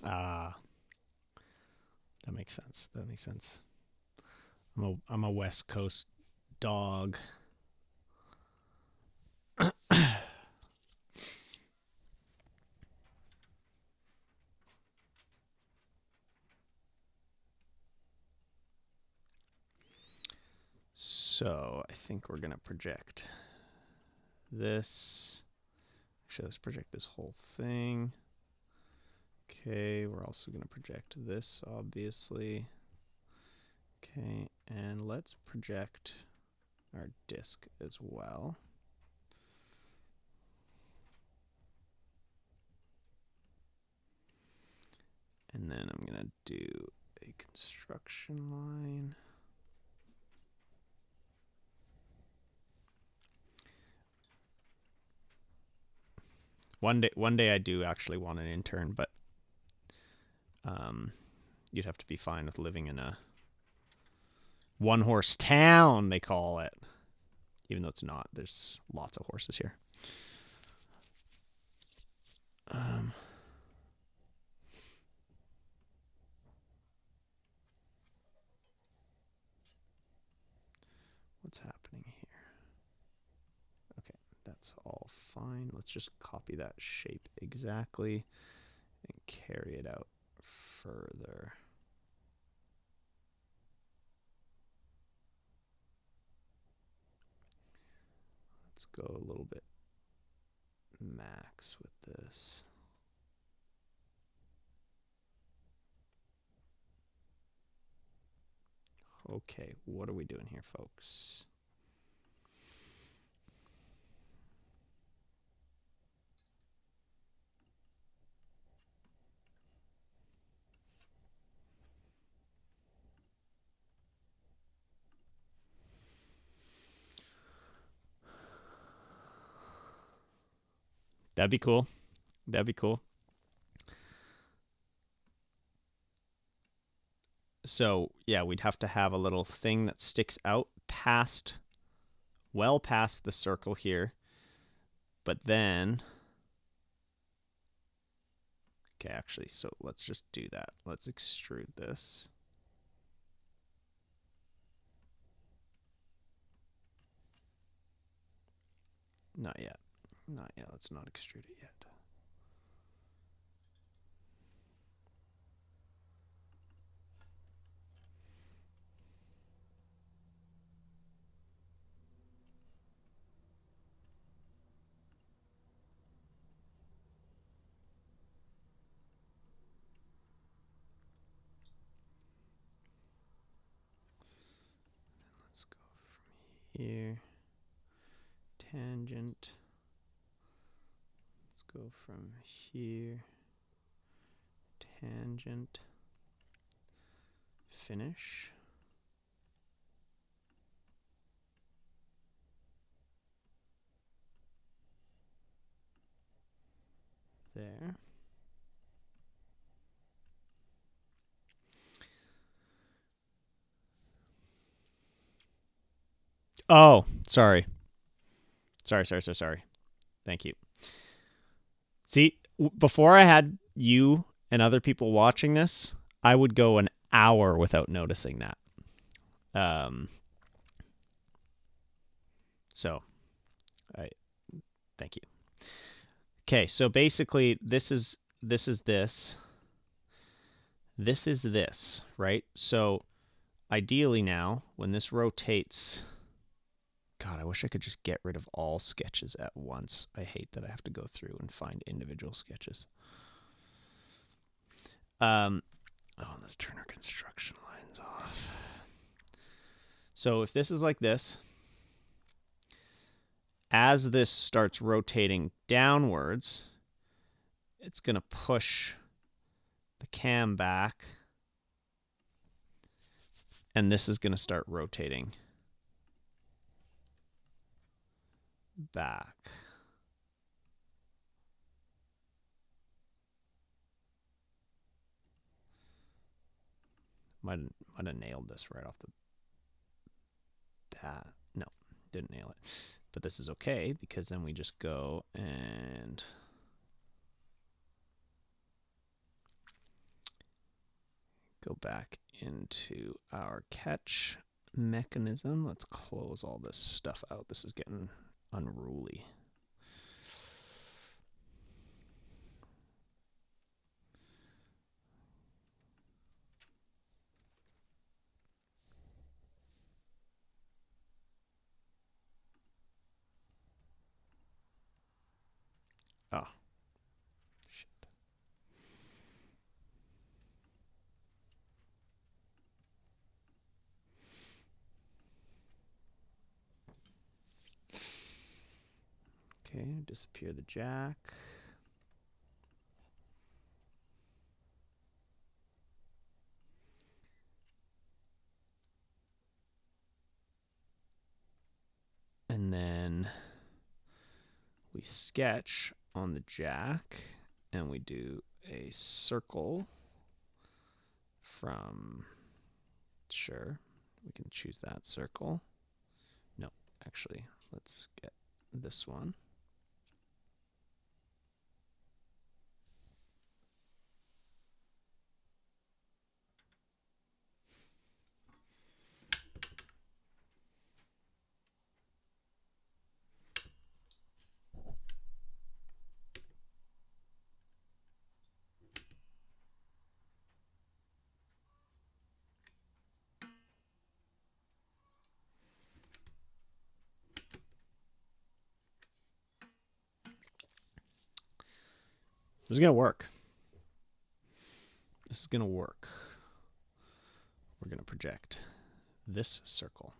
Ah, that makes sense. That makes sense. I'm a West Coast dog. So I think we're gonna project this. Actually, let's project this whole thing. Okay, we're also gonna project this, obviously. Okay, and let's project our disk as well. And then I'm gonna do a construction line. One day I do actually want an intern, but you'd have to be fine with living in a one-horse town, they call it. Even though it's not. There's lots of horses here. What's happening here? Okay, that's all fine. Let's just copy that shape exactly and carry it out further. Let's go a little bit max with this. Okay, what are we doing here, folks? That'd be cool. That'd be cool. So, yeah, we'd have to have a little thing that sticks out well past the circle here. But then, okay, actually, so let's just do that. Let's extrude this. Not yet. Not yet. Let's not extrude it yet. Let's go from here. Tangent. Let's go from here. Tangent. Finish. There. Oh, sorry. Sorry. Thank you. See, before I had you and other people watching this, I would go an hour without noticing that. So, thank you. Okay, so basically, this is this, right? So, ideally now, when this rotates, God, I wish I could just get rid of all sketches at once. I hate that I have to go through and find individual sketches. Let's turn our construction lines off. So if this is like this, as this starts rotating downwards, it's going to push the cam back, and this is going to start rotating back. Might have nailed this right off the bat. No, didn't nail it. But this is okay, because then we just go and go back into our catch mechanism. Let's close all this stuff out. This is getting unruly. Oh. Shit. Okay, disappear the jack. And then we sketch on the jack and we do a circle from, sure, we can choose that circle. No, actually, let's get this one. This is going to work. This is going to work. We're going to project this circle.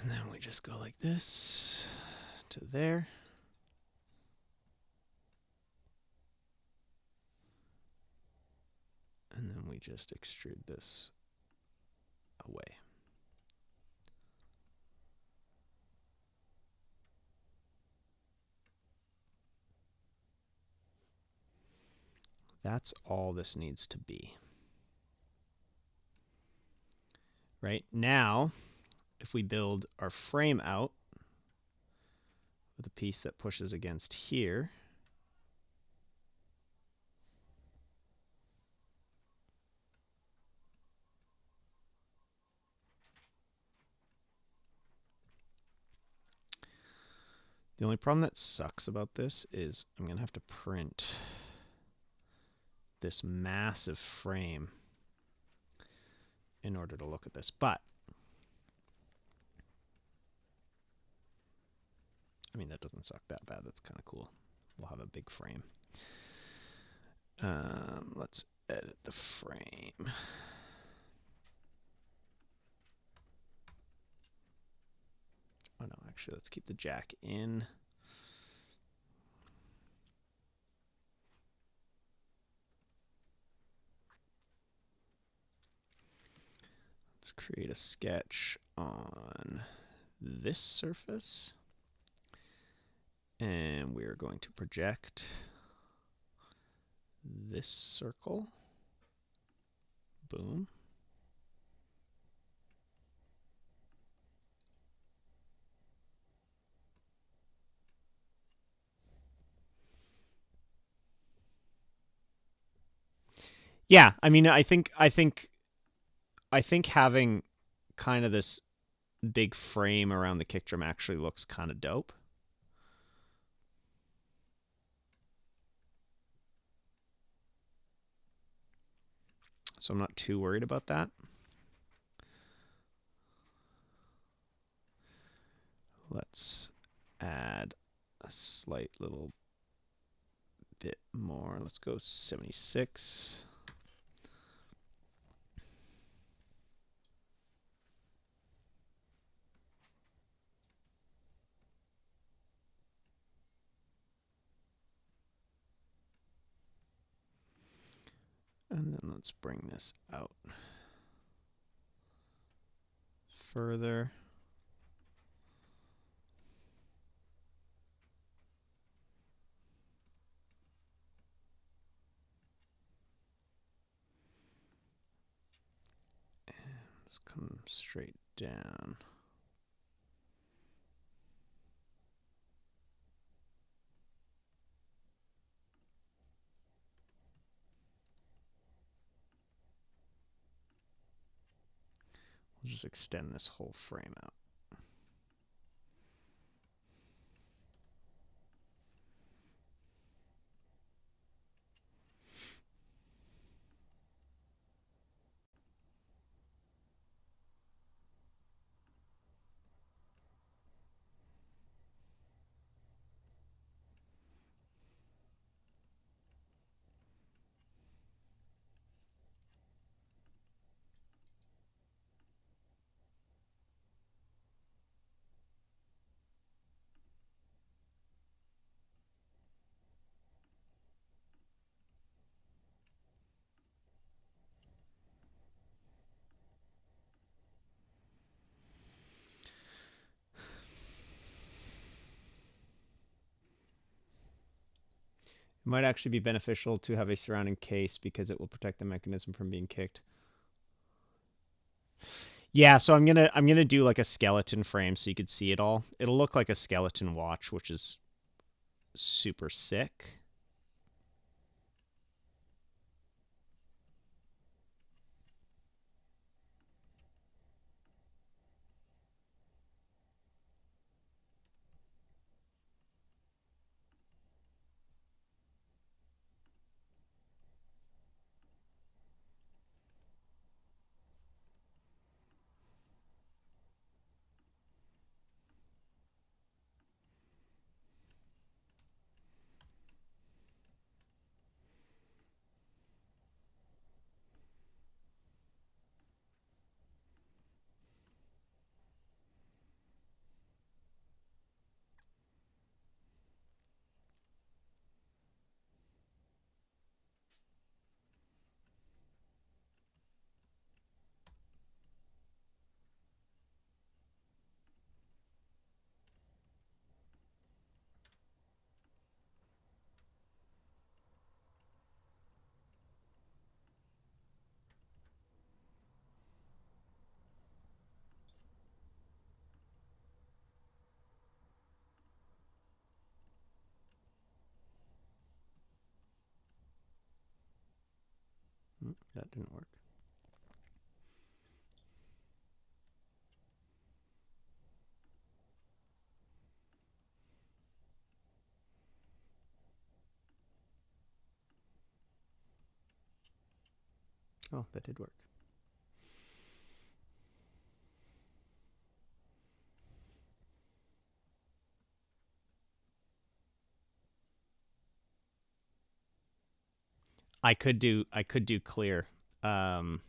And then we just go like this to there. And then we just extrude this away. That's all this needs to be. Right now, if we build our frame out with a piece that pushes against here, the only problem that sucks about this is I'm going to have to print this massive frame in order to look at this. But, I mean, that doesn't suck that bad. That's kind of cool. We'll have a big frame. Let's edit the frame. Oh no, actually, let's keep the jack in. Let's create a sketch on this surface. And we're going to project this circle. Boom. Yeah, I mean, I think having kind of this big frame around the kick drum actually looks kind of dope. So I'm not too worried about that. Let's add a slight little bit more. Let's go 76. And then let's bring this out further. And let's come straight down. We'll just extend this whole frame out. It might actually be beneficial to have a surrounding case because it will protect the mechanism from being kicked. Yeah, so I'm gonna do like a skeleton frame so you could see it all. It'll look like a skeleton watch, which is super sick. That didn't work. Oh, that did work. I could do clear. Um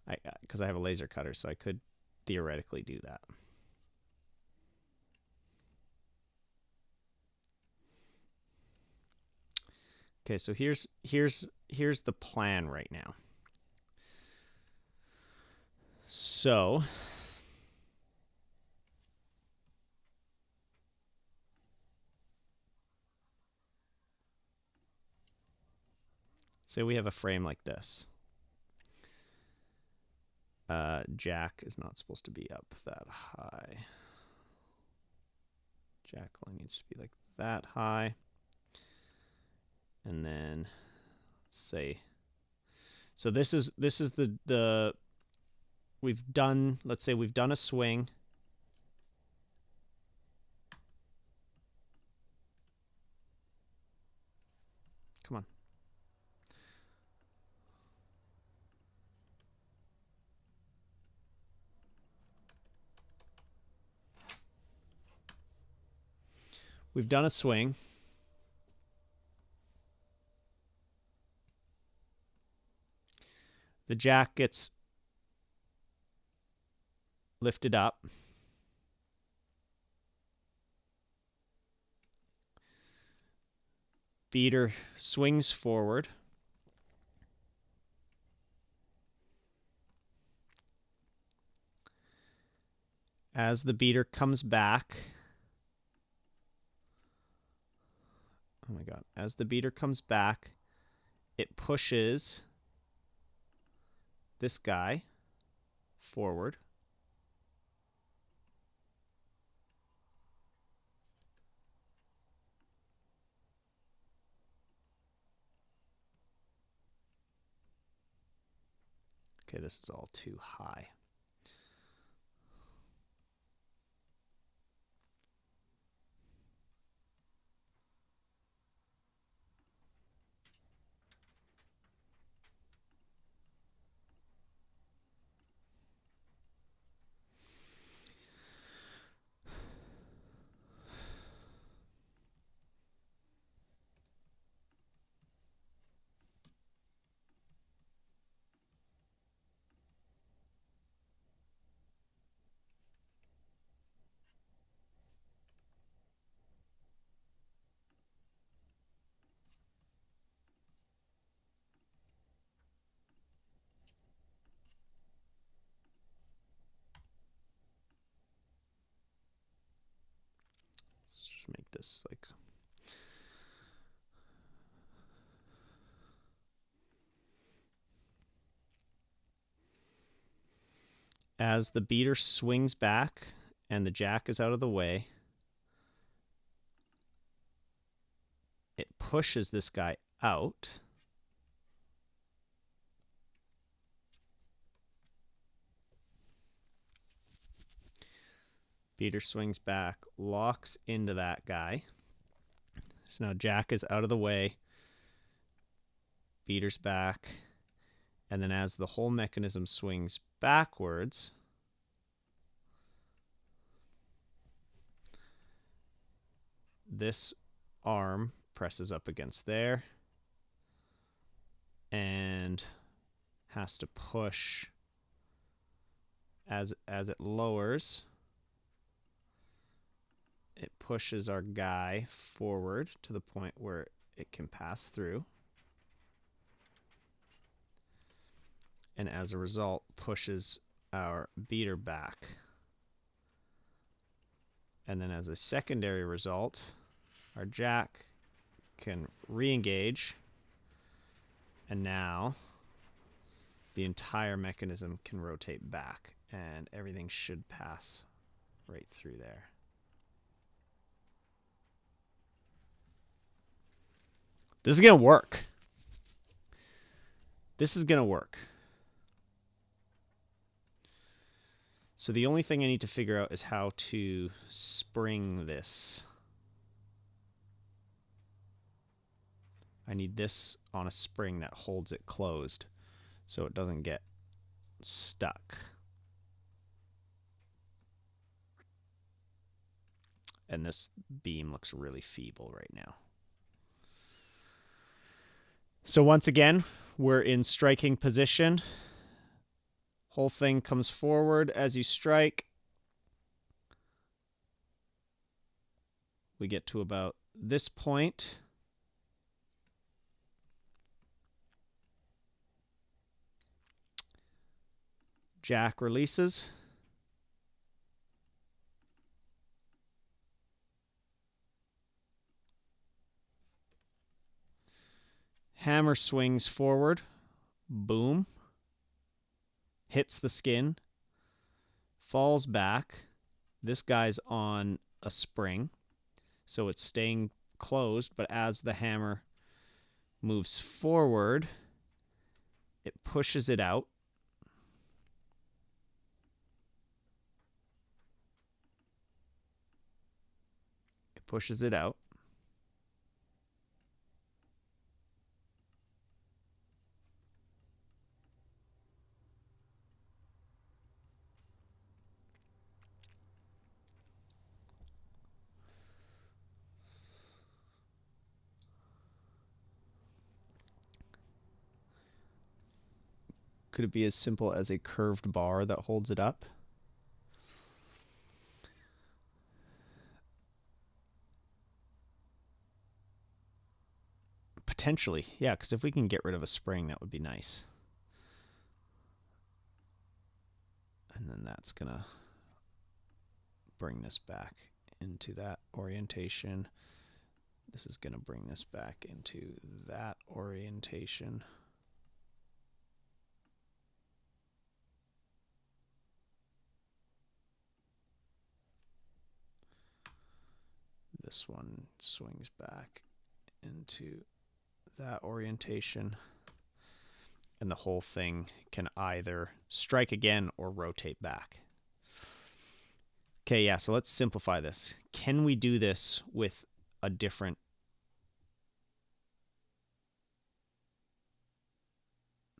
I because I have a laser cutter, so I could theoretically do that. Okay, so here's the plan right now. So say we have a frame like this. Jack is not supposed to be up that high. Jack only needs to be like that high. And then let's say, so this is the we've done, let's say we've done a swing. Come on. We've done a swing. The jack gets lifted up. Beater swings forward. As the beater comes back, oh my god, as the beater comes back, it pushes this guy forward. Okay, this is all too high. Let's just make this like As the beater swings back and the jack is out of the way, it pushes this guy out. Beater swings back, locks into that guy. So now jack is out of the way. Beater's back. And then as the whole mechanism swings backwards, this arm presses up against there and has to push as it lowers. It pushes our guy forward to the point where it can pass through. And as a result, pushes our beater back. And then as a secondary result, our jack can re-engage. And now the entire mechanism can rotate back and everything should pass right through there. This is going to work. This is going to work. So the only thing I need to figure out is how to spring this. I need this on a spring that holds it closed so it doesn't get stuck. And this beam looks really feeble right now. So once again, we're in striking position. Whole thing comes forward as you strike. We get to about this point. Jack releases. Hammer swings forward. Boom. Hits the skin. Falls back. This guy's on a spring, so it's staying closed, but as the hammer moves forward, it pushes it out. It pushes it out. Could it be as simple as a curved bar that holds it up? Potentially, yeah, because if we can get rid of a spring, that would be nice. And then that's going to bring this back into that orientation. This is going to bring this back into that orientation. This one swings back into that orientation. And the whole thing can either strike again or rotate back. Okay, yeah, so let's simplify this. Can we do this with a different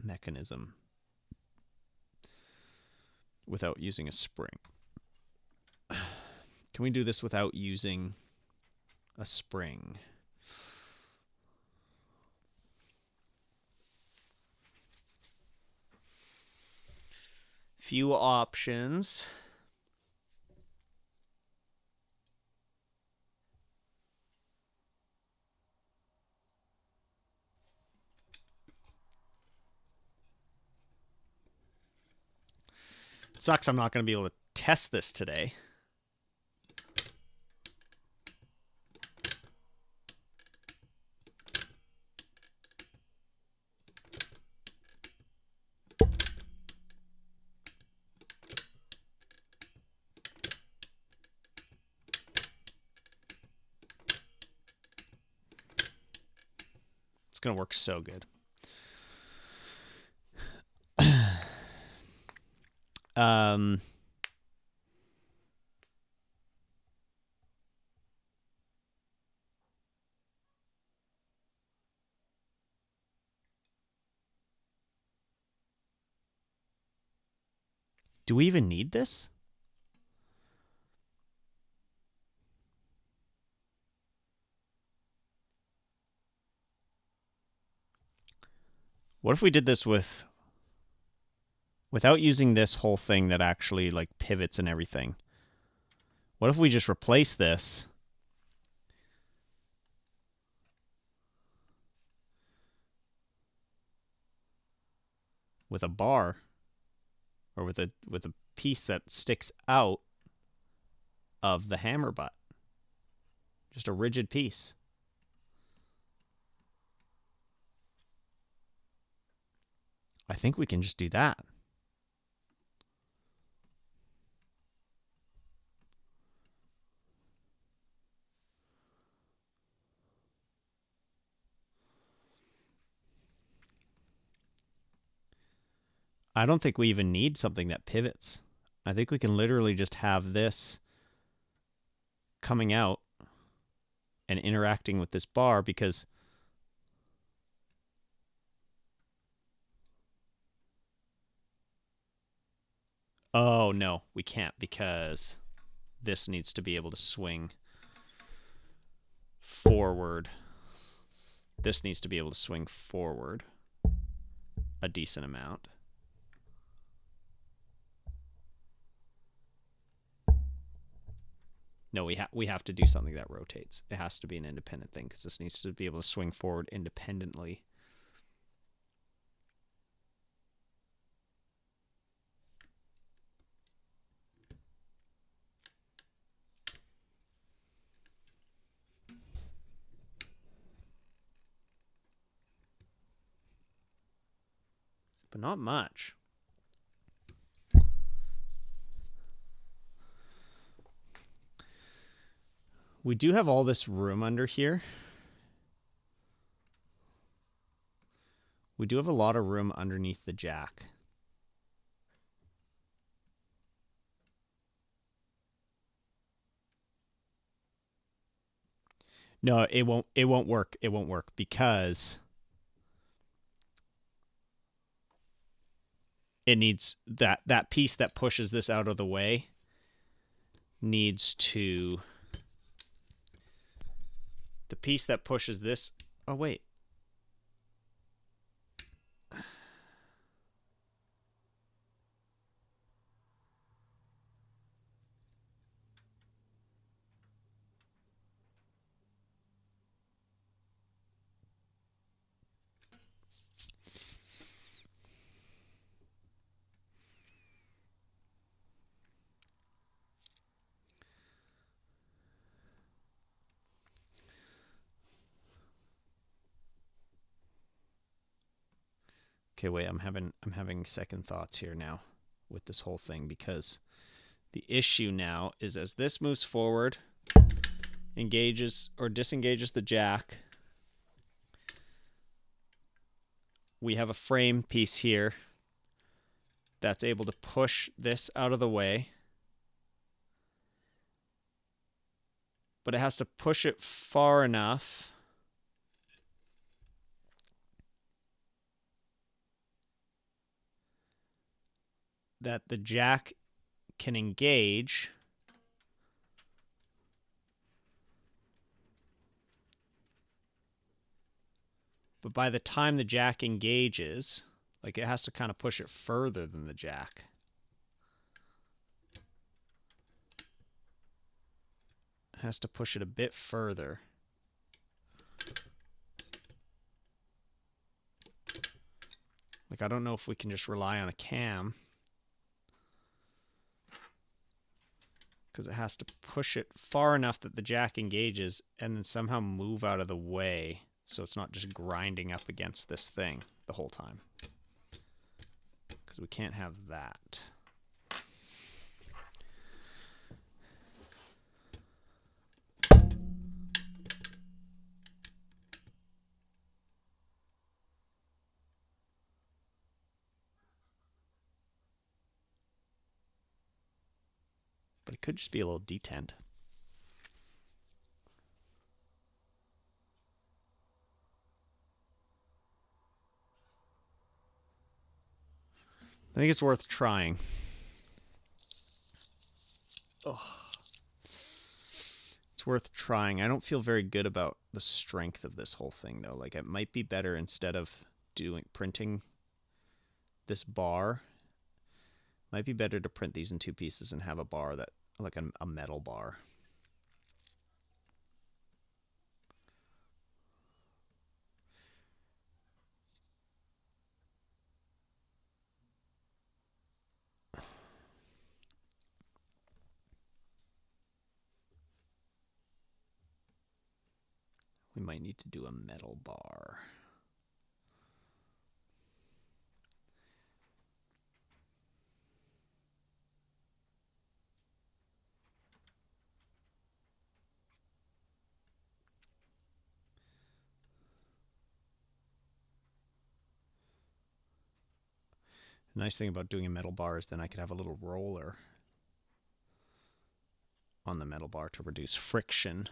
mechanism without using a spring? Can we do this without using a spring? Few options. It sucks I'm not going to be able to test this today. going to work so good. Do we even need this? What if we did this without using this whole thing that actually like pivots and everything? What if we just replace this with a bar, or with a piece that sticks out of the hammer butt? Just a rigid piece. I think we can just do that. I don't think we even need something that pivots. I think we can literally just have this coming out and interacting with this bar, because oh no, we can't, because this needs to be able to swing forward. This needs to be able to swing forward a decent amount. No, we have to do something that rotates. It has to be an independent thing, because this needs to be able to swing forward independently. But not much. We do have all this room under here. We do have a lot of room underneath the jack. No, it won't work. It won't work, because it needs that piece that pushes this out of the way needs to, the piece that pushes this, oh wait. Okay, wait, I'm having second thoughts here now with this whole thing, because the issue now is, as this moves forward, engages or disengages the jack, we have a frame piece here that's able to push this out of the way, but it has to push it far enough that the jack can engage, but by the time the jack engages, like, it has to kind of push it further than the jack. It has to push it a bit further. Like, I don't know if we can just rely on a cam, because it has to push it far enough that the jack engages and then somehow move out of the way, so it's not just grinding up against this thing the whole time. Because we can't have that. could just be a little detent. I think it's worth trying. Oh. It's worth trying. I don't feel very good about the strength of this whole thing, though. Like, it might be better instead of printing this bar. Might be better to print these in 2 pieces and have a bar that, like a metal bar. We might need to do a metal bar. The nice thing about doing a metal bar is then I could have a little roller on the metal bar to reduce friction.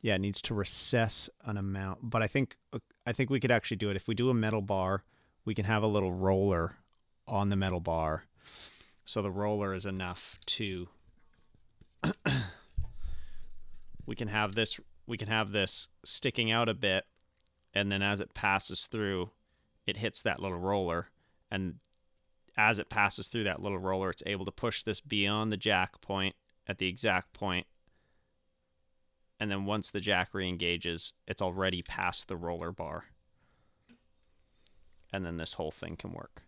Yeah, it needs to recess an amount, but I think we could actually do it. If we do a metal bar, we can have a little roller on the metal bar. So the roller is enough to we can have this sticking out a bit, and then as it passes through, it hits that little roller, and as it passes through that little roller, it's able to push this beyond the jack point at the exact point. And then once the jack re-engages, it's already past the roller bar. And then this whole thing can work.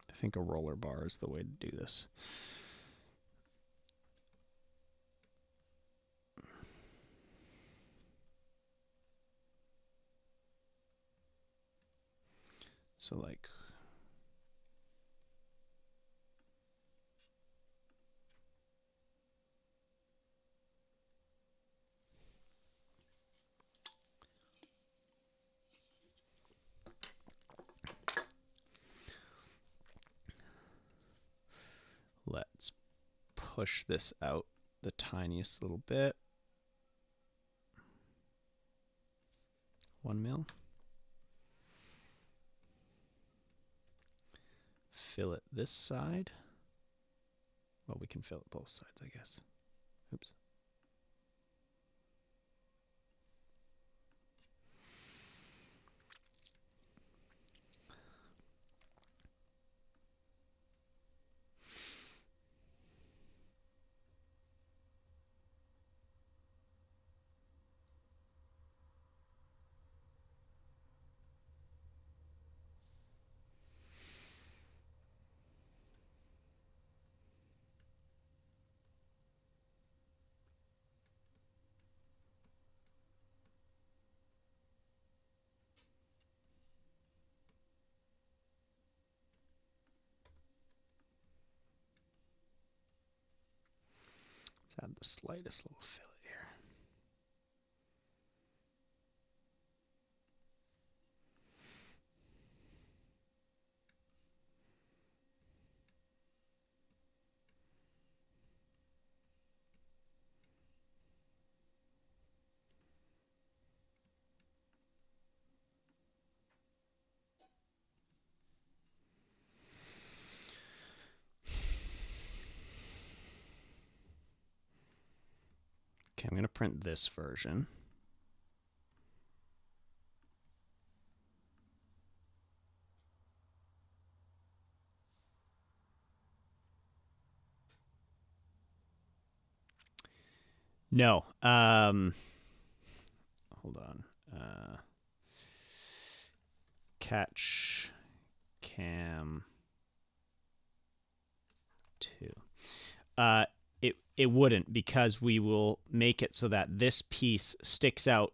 I think a roller bar is the way to do this. So like let's push this out the tiniest little bit. 1 mil. Fill it this side. Well, we can fill it both sides, I guess. Oops. Add the slightest little fillet here. Okay, I'm going to print this version. No. Hold on. Catch cam 2. it wouldn't, because we will make it so that this piece sticks out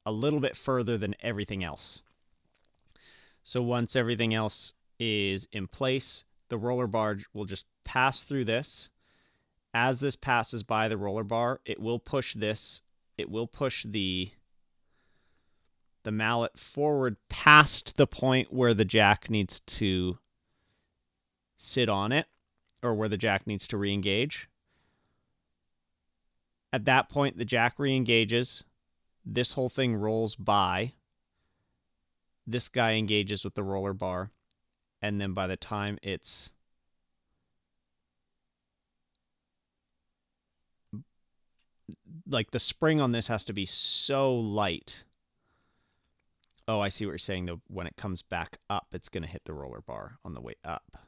a little bit further than everything else. So once everything else is in place, the roller bar will just pass through this. As this passes by the roller bar, it will push this, it will push the mallet forward past the point where the jack needs to sit on it, or where the jack needs to re-engage. At that point, the jack re-engages. This whole thing rolls by. This guy engages with the roller bar. And then by the time it's like, the spring on this has to be so light. Oh, I see what you're saying, though. When it comes back up, it's going to hit the roller bar on the way up.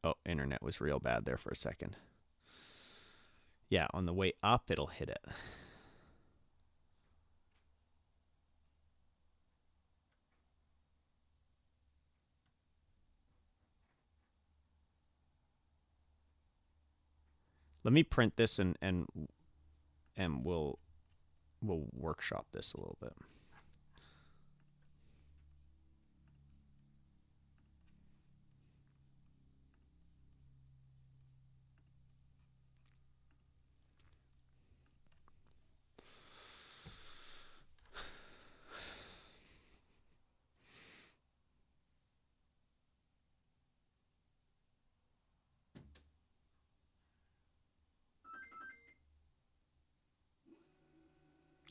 Oh, internet was real bad there for a second. Yeah, on the way up, it'll hit it. Let me print this and we'll workshop this a little bit.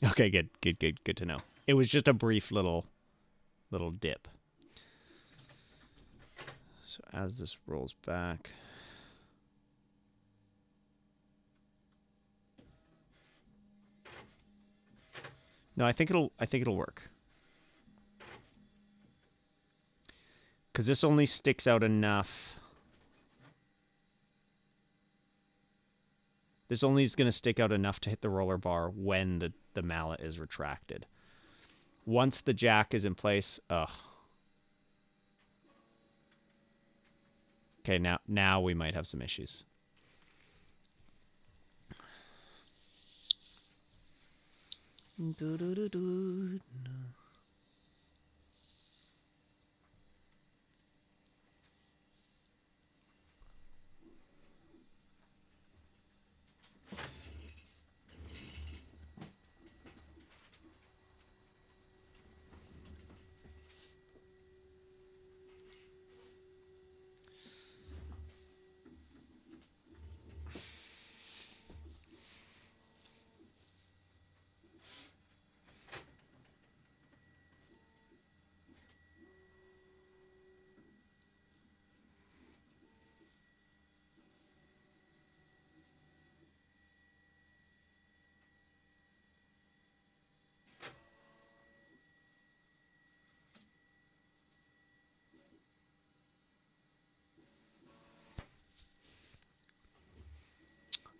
Okay, good to know. It was just a brief little dip. So as this rolls back, no, I think it'll work, because this only sticks out enough. This only is going to stick out enough to hit the roller bar when the mallet is retracted. Once the jack is in place, okay, now we might have some issues.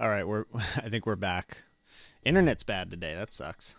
All right, I think we're back. Internet's bad today. That sucks.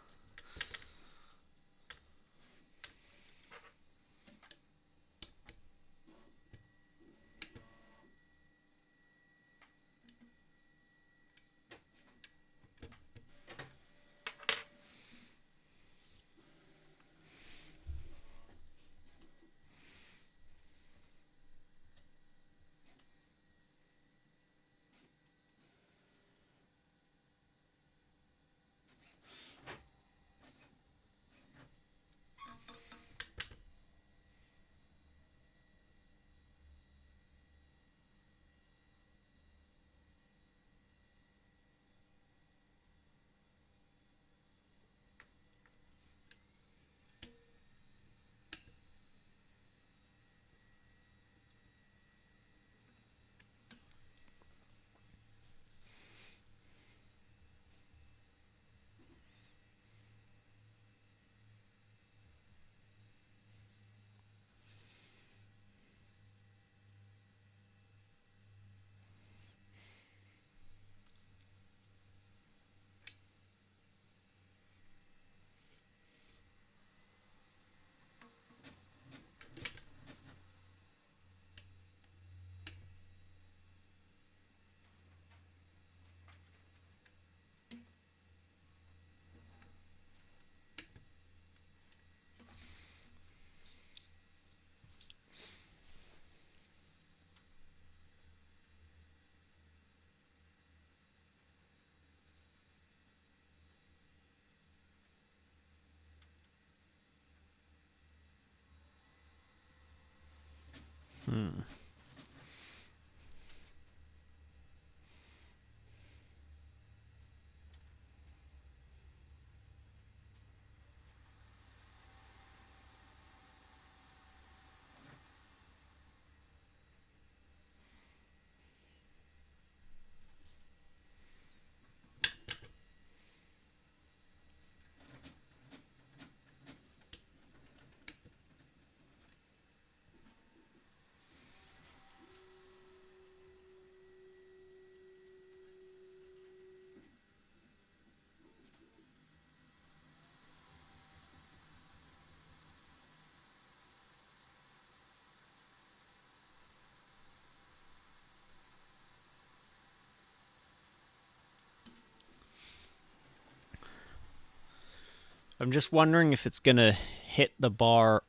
I'm just wondering if it's gonna hit the bar,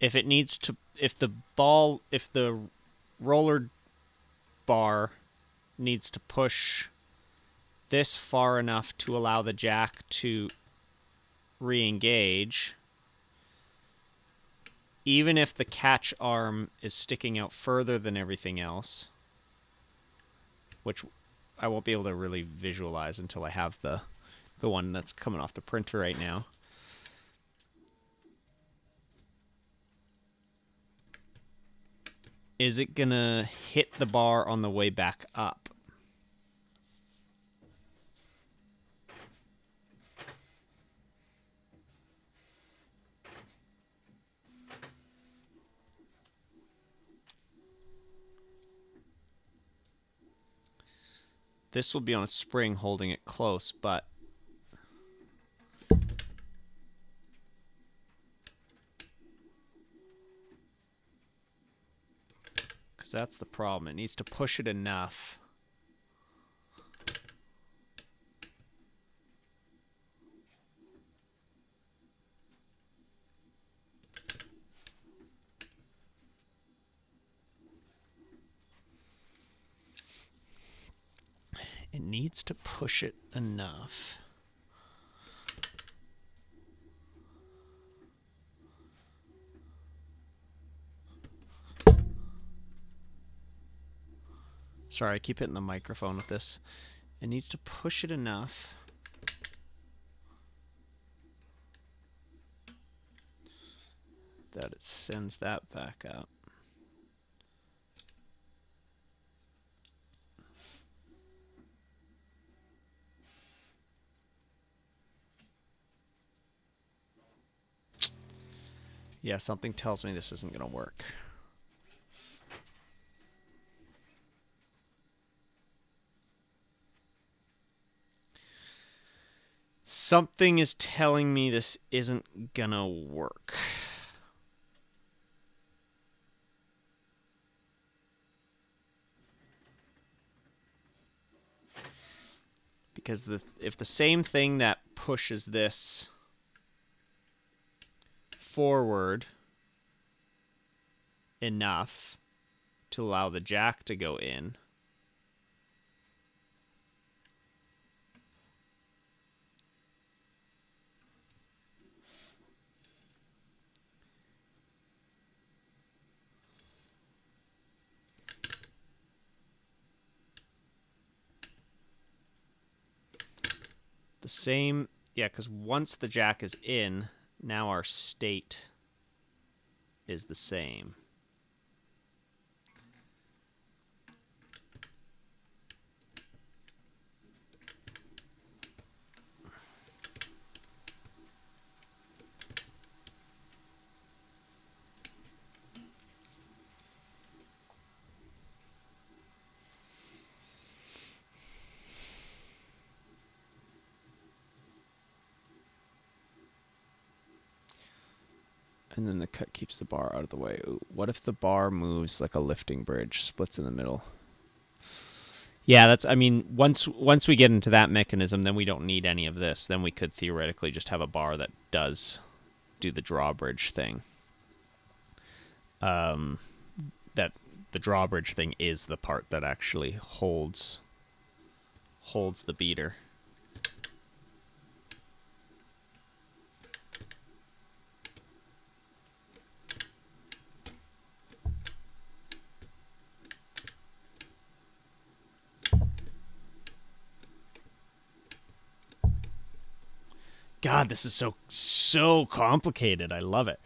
if it needs to, if the roller bar needs to push this far enough to allow the jack to re-engage, even if the catch arm is sticking out further than everything else, which I won't be able to really visualize until I have the one that's coming off the printer right now. Is it gonna hit the bar on the way back up? This will be on a spring holding it close, but because that's the problem. It needs to push it enough. It needs to push it enough. Sorry, I keep hitting the microphone with this. It needs to push it enough that it sends that back up. Yeah, something tells me this isn't going to work. Something is telling me this isn't going to work. Because if the same thing that pushes this forward enough to allow the jack to go in, the same, yeah, because once the jack is in, now our state is the same. And then the cut keeps the bar out of the way. Ooh, what if the bar moves like a lifting bridge, splits in the middle? Yeah, that's, I mean, once we get into that mechanism, then we don't need any of this. Then we could theoretically just have a bar that does do the drawbridge thing. That the drawbridge thing is the part that actually holds the beater. God, this is so complicated. I love it.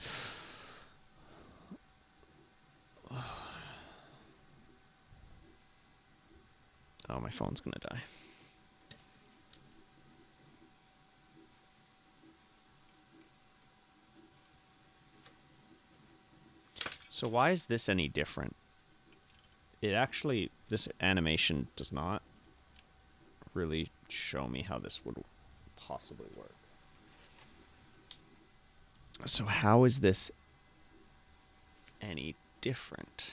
Oh, my phone's gonna die. So why is this any different? It actually, this animation does not really show me how this would possibly work. So how is this any different?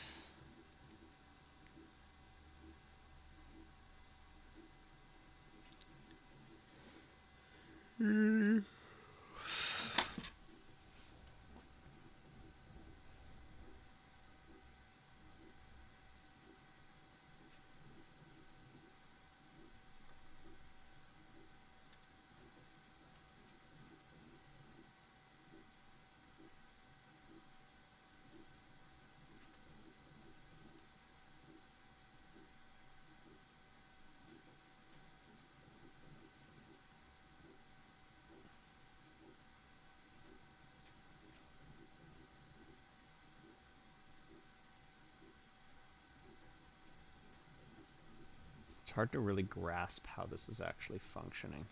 It's hard to really grasp how this is actually functioning.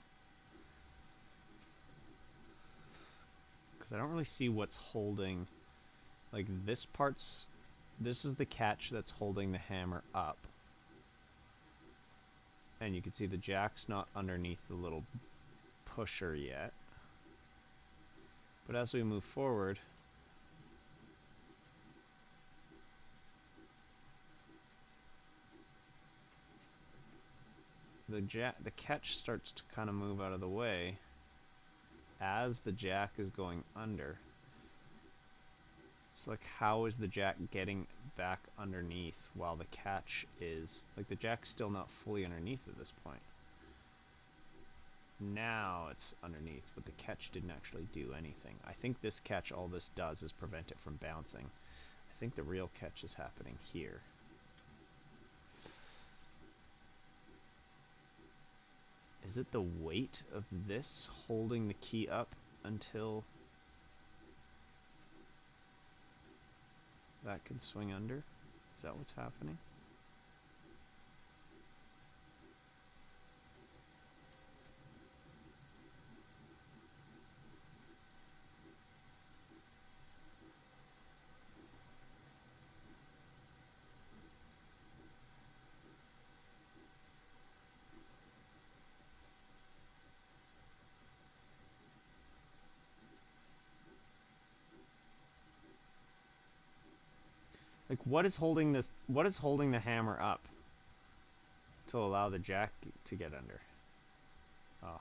Because I don't really see what's holding... Like, this part's... This is the catch that's holding the hammer up. And you can see the jack's not underneath the little pusher yet. But as we move forward... The catch starts to kind of move out of the way as the jack is going under. So, like, how is the jack getting back underneath while the catch is... Like, the jack's still not fully underneath at this point. Now it's underneath, but the catch didn't actually do anything. I think this catch, all this does is prevent it from bouncing. I think the real catch is happening here. Is it the weight of this holding the key up until that can swing under? Is that what's happening? Like, what is holding this? What is holding the hammer up to allow the jack to get under? Oh.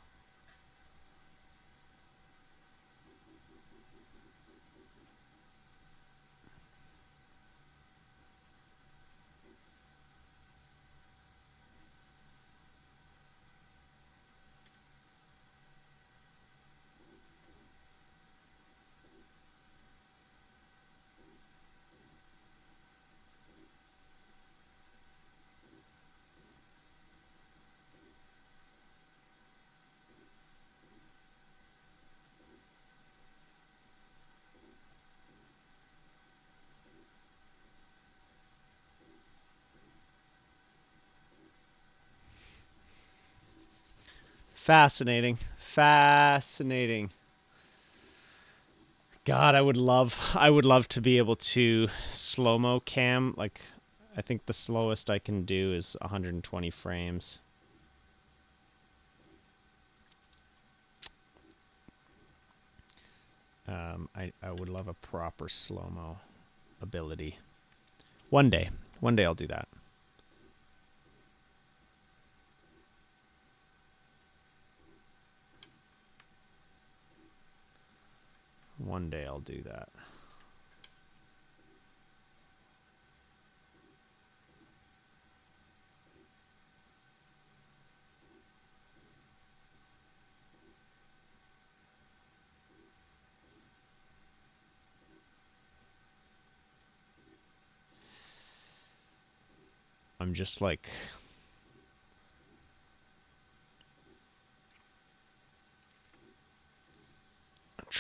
Fascinating. Fascinating. God, I would love to be able to slow-mo cam. Like, I think the slowest I can do is 120 frames. I would love a proper slow-mo ability. One day I'll do that. One day I'll do that. I'm just like...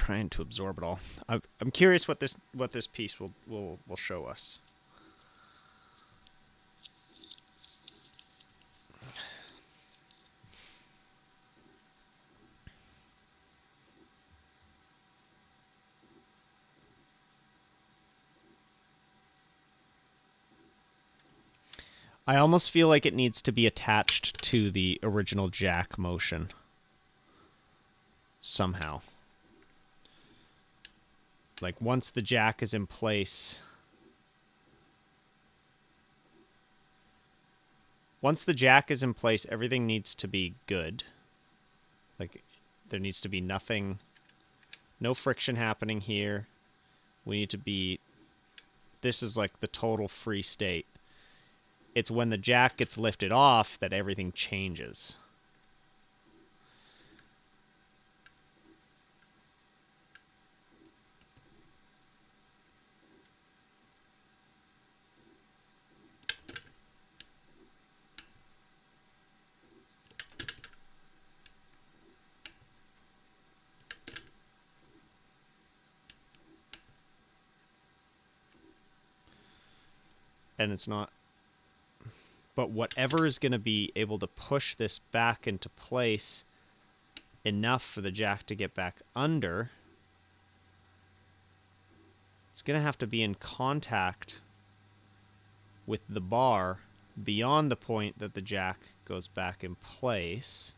trying to absorb it all. I'm curious what this piece will show us. I almost feel like it needs to be attached to the original jack motion somehow. Like once the jack is in place, everything needs to be good. Like there needs to be nothing, no friction happening here. We need to be, this is like the total free state. It's when the jack gets lifted off that everything changes. And it's not, but whatever is going to be able to push this back into place enough for the jack to get back under, it's going to have to be in contact with the bar beyond the point that the jack goes back in place,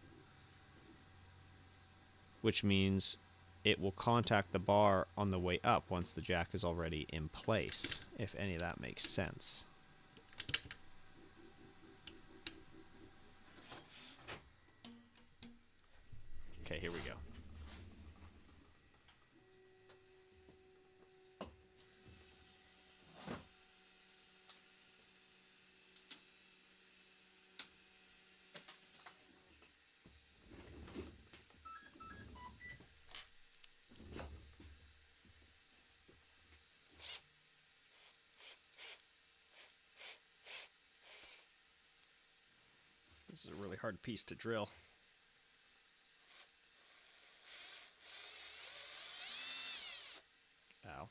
which means it will contact the bar on the way up once the jack is already in place, if any of that makes sense. Okay, here we go. This is a really hard piece to drill. Ow.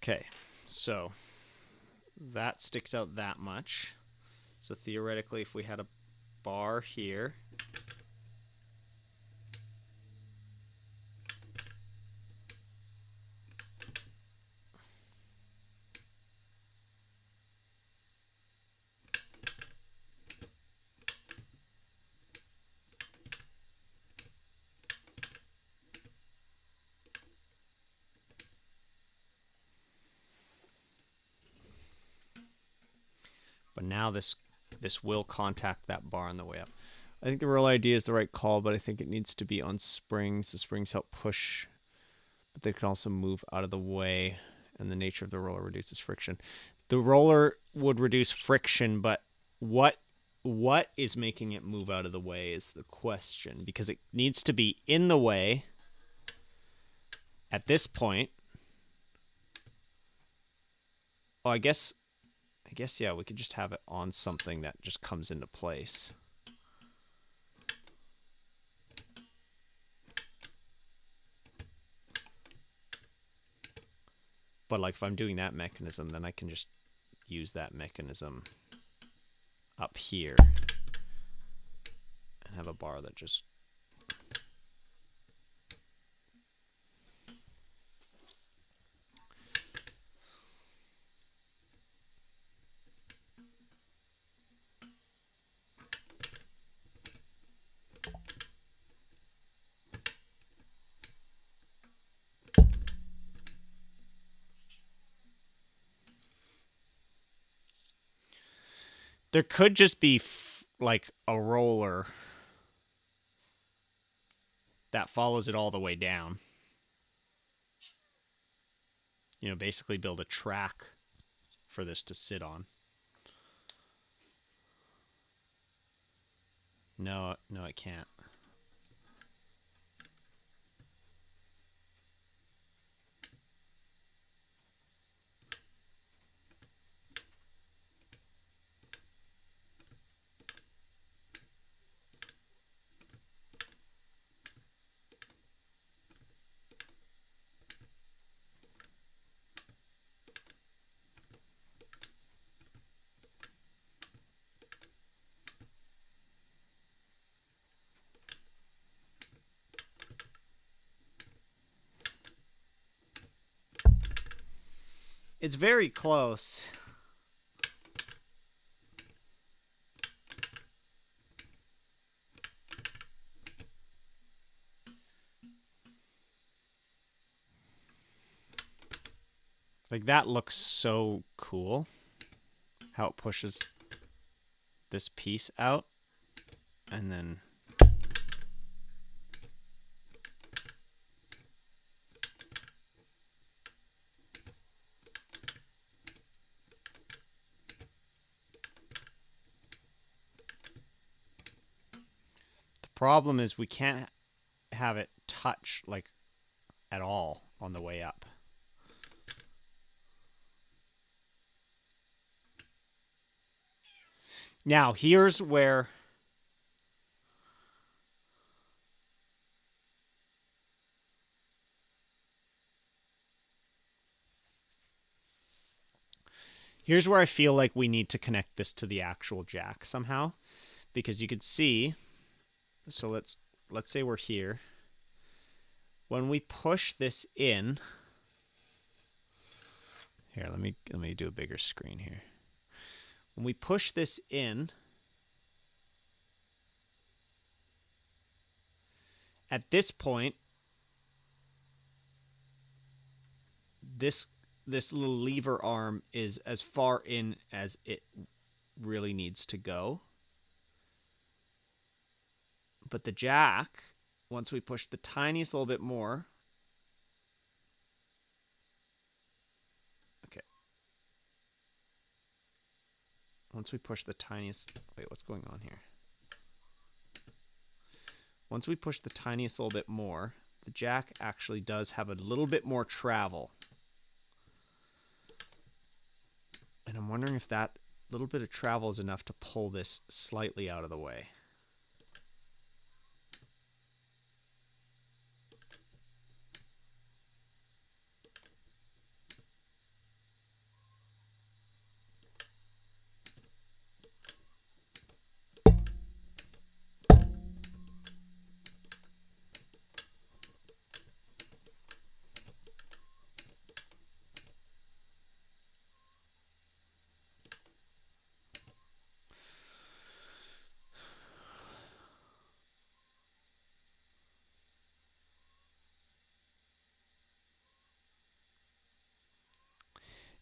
Okay, so that sticks out that much. So theoretically, if we had a bar here, but now this will contact that bar on the way up. I think the roll idea is the right call, but I think it needs to be on springs. The springs help push, but they can also move out of the way, and the nature of the roller reduces friction. The roller would reduce friction, but what is making it move out of the way is the question, because it needs to be in the way at this point. Oh, I guess yeah, we could just have it on something that just comes into place. But like if I'm doing that mechanism, then I can just use that mechanism up here and have a bar that just There could just be like a roller that follows it all the way down. You know, basically build a track for this to sit on. No, it can't. It's very close. Like, that looks so cool. How it pushes this piece out. And then... the problem is we can't have it touch, like, at all on the way up. Now, here's where... Here's where I feel like we need to connect this to the actual jack somehow. Because you could see... So let's say we're here. When we push this in... Here, let me do a bigger screen here. When we push this in, at this point, this little lever arm is as far in as it really needs to go. But the jack, once we push the tiniest little bit more... Okay. Once we push the tiniest... Wait, what's going on here? Once we push the tiniest little bit more, the jack actually does have a little bit more travel. And I'm wondering if that little bit of travel is enough to pull this slightly out of the way.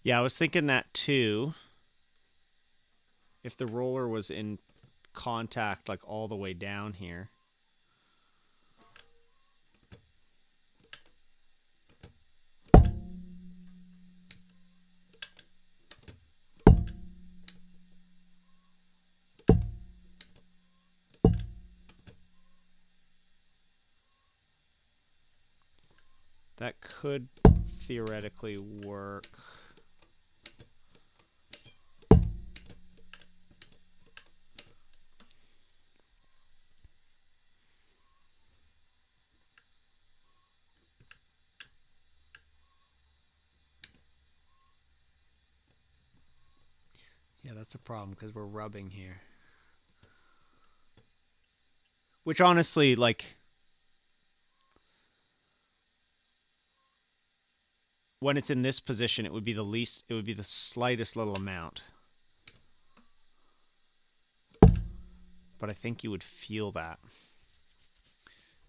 Yeah, I was thinking that too. If the roller was in contact like all the way down here. That could theoretically work. Yeah, that's a problem because we're rubbing here. Which honestly, like... when it's in this position, it would be the slightest little amount. But I think you would feel that.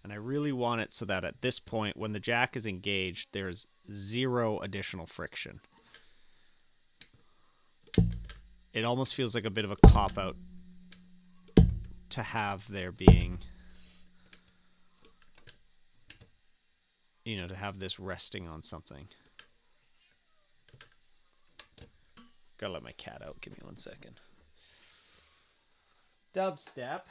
And I really want it so that at this point, when the jack is engaged, there's zero additional friction. it almost feels like a bit of a cop-out to have there being, you know, to have this resting on something. Gotta let my cat out. Give me 1 second. Dubstep.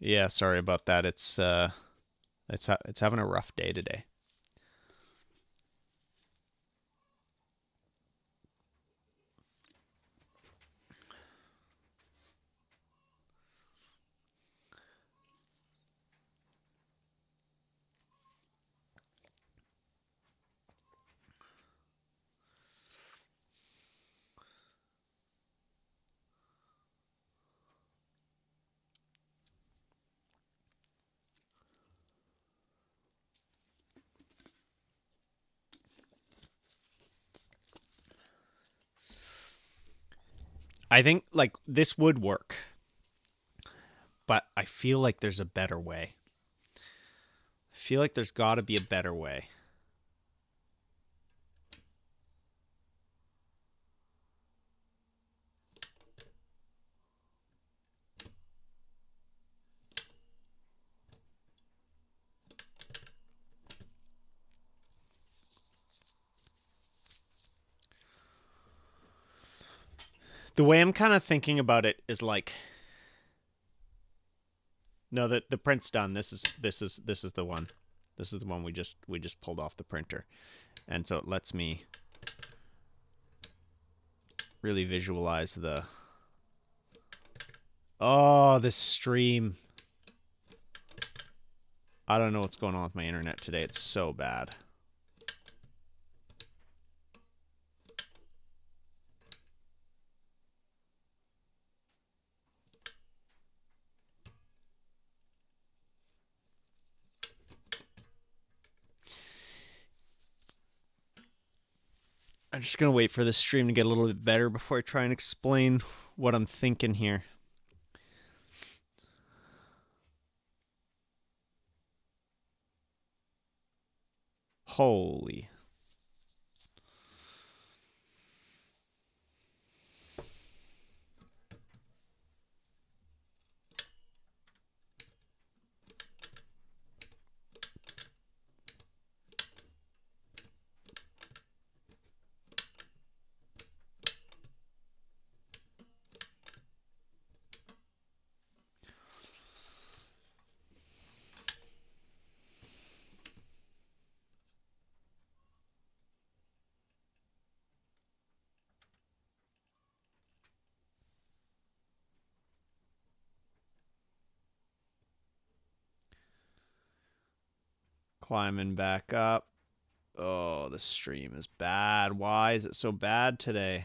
Yeah, sorry about that. It's having a rough day today. I think like this would work, but I feel like there's a better way. I feel like there's got to be a better way. The way I'm kind of thinking about it is like, no, the print's done. This is the one. This is the one we just pulled off the printer, and so it lets me really visualize the. Oh, this stream. I don't know what's going on with my internet today. It's so bad. I'm just going to wait for this stream to get a little bit better before I try and explain what I'm thinking here. Holy. Climbing back up. Oh, the stream is bad. Why is it so bad today?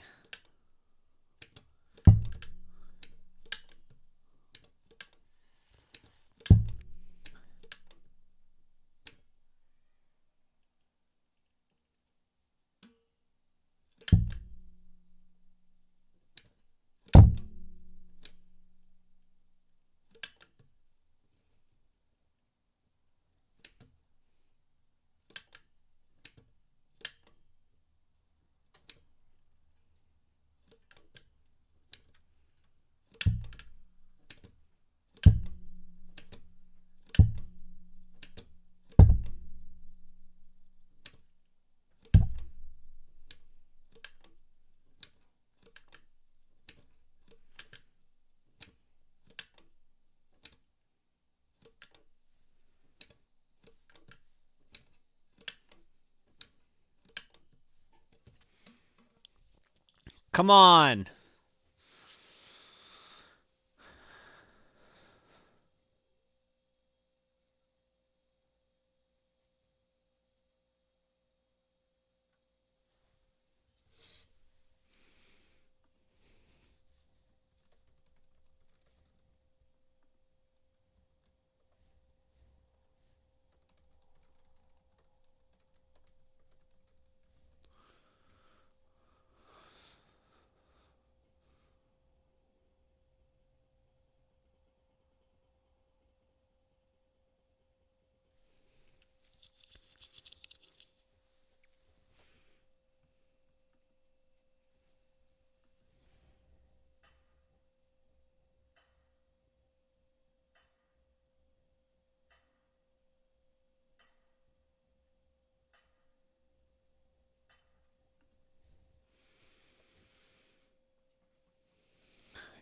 Come on.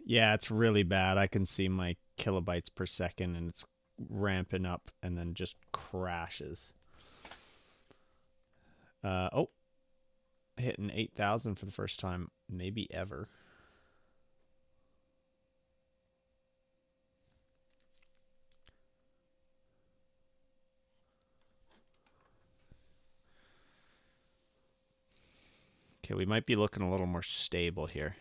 Yeah, it's really bad. I can see my kilobytes per second and it's ramping up and then just crashes. Oh, hitting 8,000 for the first time, maybe ever. Okay, we might be looking a little more stable here.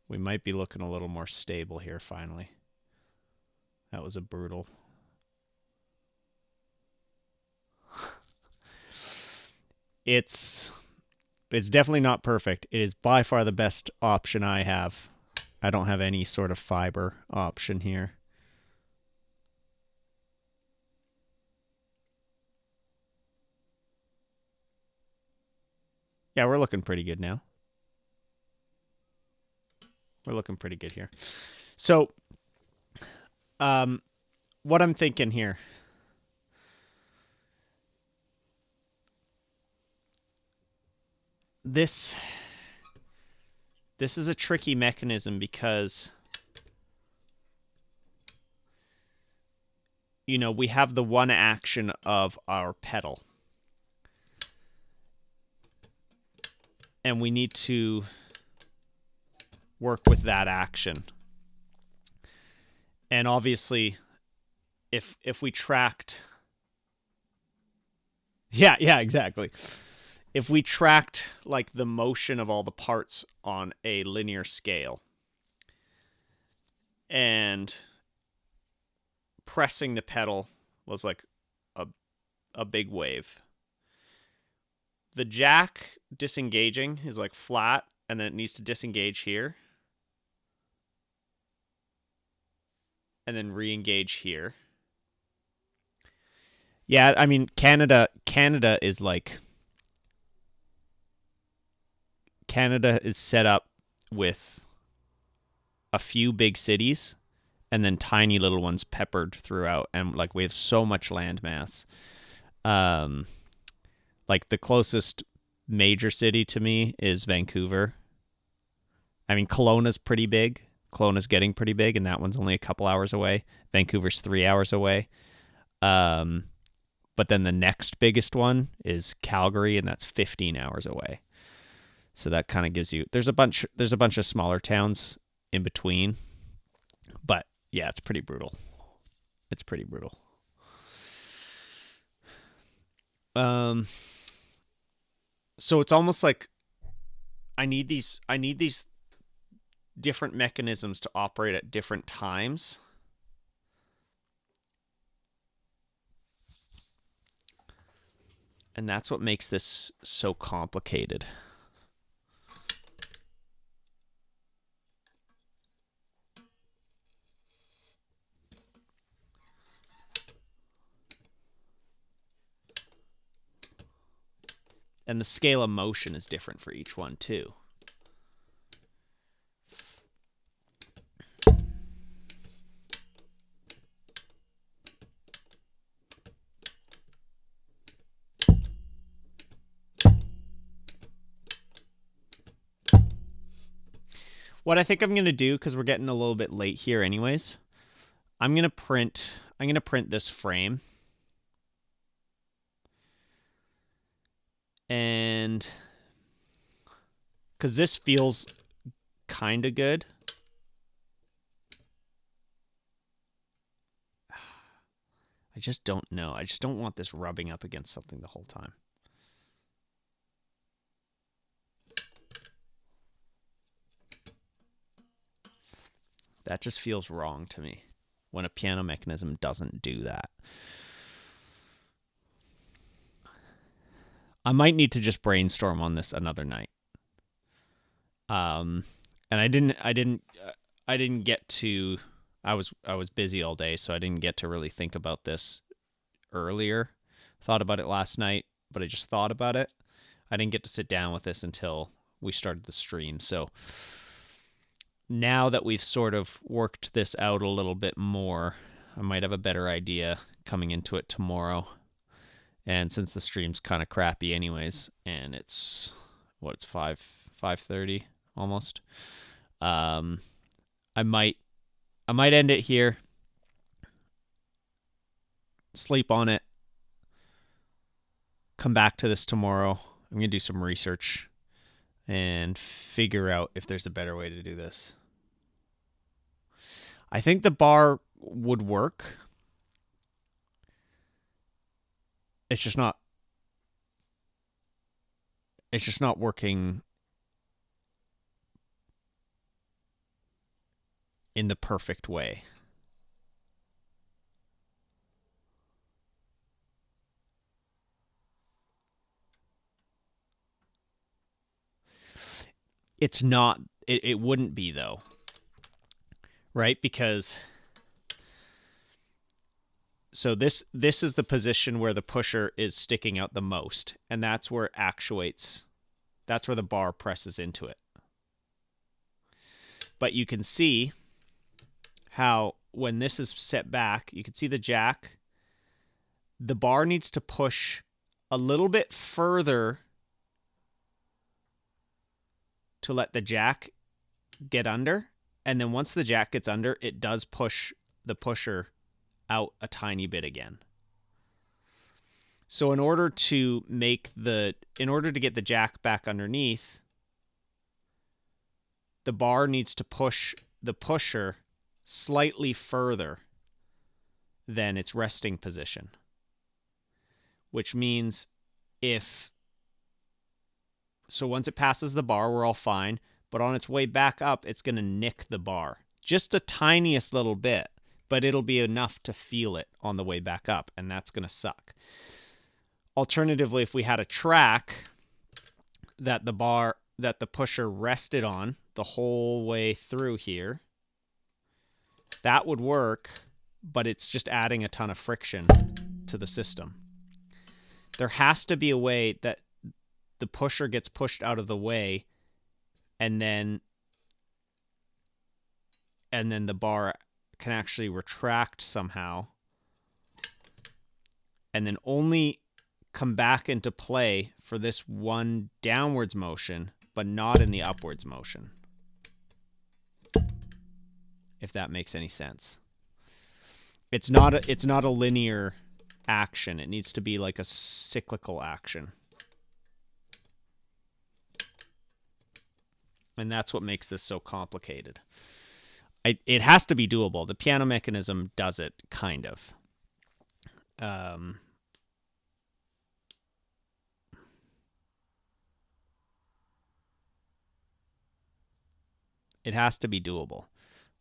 We might be looking a little more stable here finally. That was a brutal. It's definitely not perfect. It is by far the best option I have. I don't have any sort of fiber option here. Yeah, we're looking pretty good now. We're looking pretty good here. So, what I'm thinking here. This is a tricky mechanism because, you know, we have the one action of our pedal. And we need to work with that action. And obviously, if we tracked... Yeah, exactly. If we tracked, like, the motion of all the parts on a linear scale and pressing the pedal was like a big wave. The jack disengaging is like flat, and then it needs to disengage here. And then re-engage here. Yeah, I mean, Canada is like... Canada is set up with a few big cities and then tiny little ones peppered throughout, and like we have so much land mass. Like the closest major city to me is Vancouver. I mean, Kelowna's pretty big. Kelowna's getting pretty big, and that one's only a couple hours away. Vancouver's 3 hours away. But then the next biggest one is Calgary, and that's 15 hours away. So that kind of gives you... There's a bunch of smaller towns in between. But yeah, it's pretty brutal. It's pretty brutal. So it's almost like I need these different mechanisms to operate at different times. And that's what makes this so complicated. And the scale of motion is different for each one, too. What I think I'm going to do, because we're getting a little bit late here anyways, I'm going to print this frame. And because this feels kind of good. I just don't know. I just don't want this rubbing up against something the whole time. That just feels wrong to me when a piano mechanism doesn't do that. I might need to just brainstorm on this another night. And I didn't get to... I was busy all day, so I didn't get to really think about this earlier. Thought about it last night, but I just thought about it. I didn't get to sit down with this until we started the stream. So now that we've sort of worked this out a little bit more, I might have a better idea coming into it tomorrow. And since the stream's kind of crappy anyways, and it's 5:30 almost. I might end it here. Sleep on it. Come back to this tomorrow. I'm going to do some research and figure out if there's a better way to do this. I think the bar would work. It's just not working in the perfect way. It's not, it wouldn't be though, right? Because so this is the position where the pusher is sticking out the most, and that's where it actuates. That's where the bar presses into it. But you can see how when this is set back, you can see the jack. The bar needs to push a little bit further to let the jack get under. And then once the jack gets under, it does push the pusher out a tiny bit again. So in order to get the jack back underneath, the bar needs to push the pusher slightly further than its resting position. Which means so once it passes the bar, we're all fine. But on its way back up, it's going to nick the bar. Just the tiniest little bit, but it'll be enough to feel it on the way back up, and that's going to suck. Alternatively, if we had a track that the pusher rested on the whole way through here, that would work, but it's just adding a ton of friction to the system. There has to be a way that the pusher gets pushed out of the way, and then the bar can actually retract somehow, and then only come back into play for this one downwards motion, but not in the upwards motion. If that makes any sense. It's not a linear action. It needs to be like a cyclical action. And that's what makes this so complicated. It has to be doable. The piano mechanism does it, kind of. It has to be doable.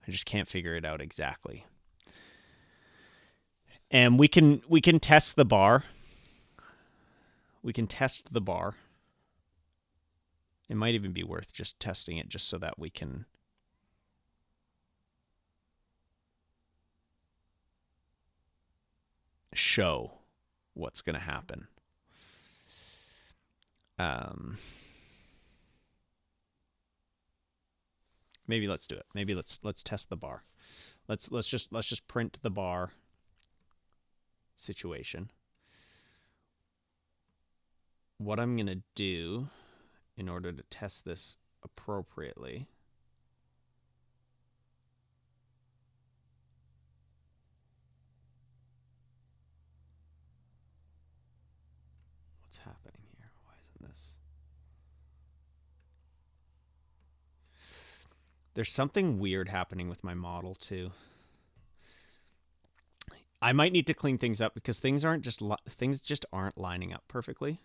I just can't figure it out exactly. And we can test the bar. We can test the bar. It might even be worth just testing it just so that we can show what's going to happen. Maybe let's do it. Maybe let's test the bar. Let's just print the bar situation. What I'm going to do in order to test this appropriately what's happening here? Why isn't this? There's something weird happening with my model too. I might need to clean things up because things just aren't lining up perfectly.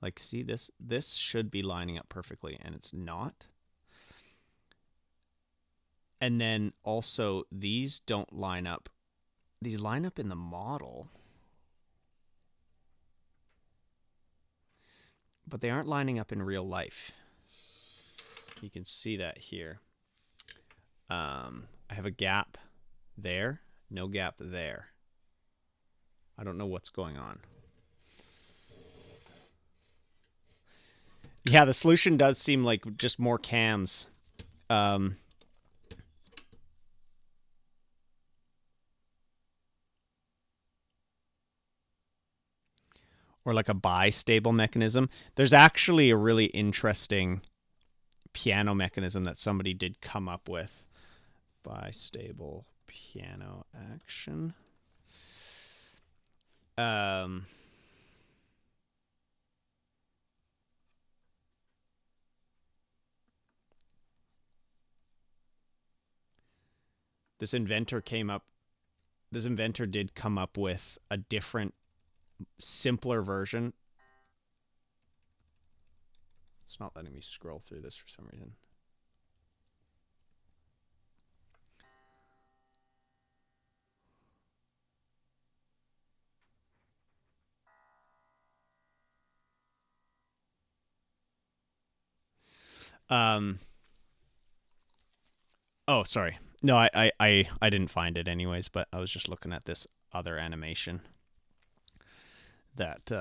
Like, see, this should be lining up perfectly, and it's not. And then also, these don't line up. These line up in the model, but they aren't lining up in real life. You can see that here. I have a gap there, no gap there. I don't know what's going on. Yeah, the solution does seem like just more cams. or like a bistable mechanism. There's actually a really interesting piano mechanism that somebody did come up with. Bistable piano action. This inventor did come up with a different, simpler version. It's not letting me scroll through this for some reason. Oh, sorry. No, I didn't find it anyways, but I was just looking at this other animation that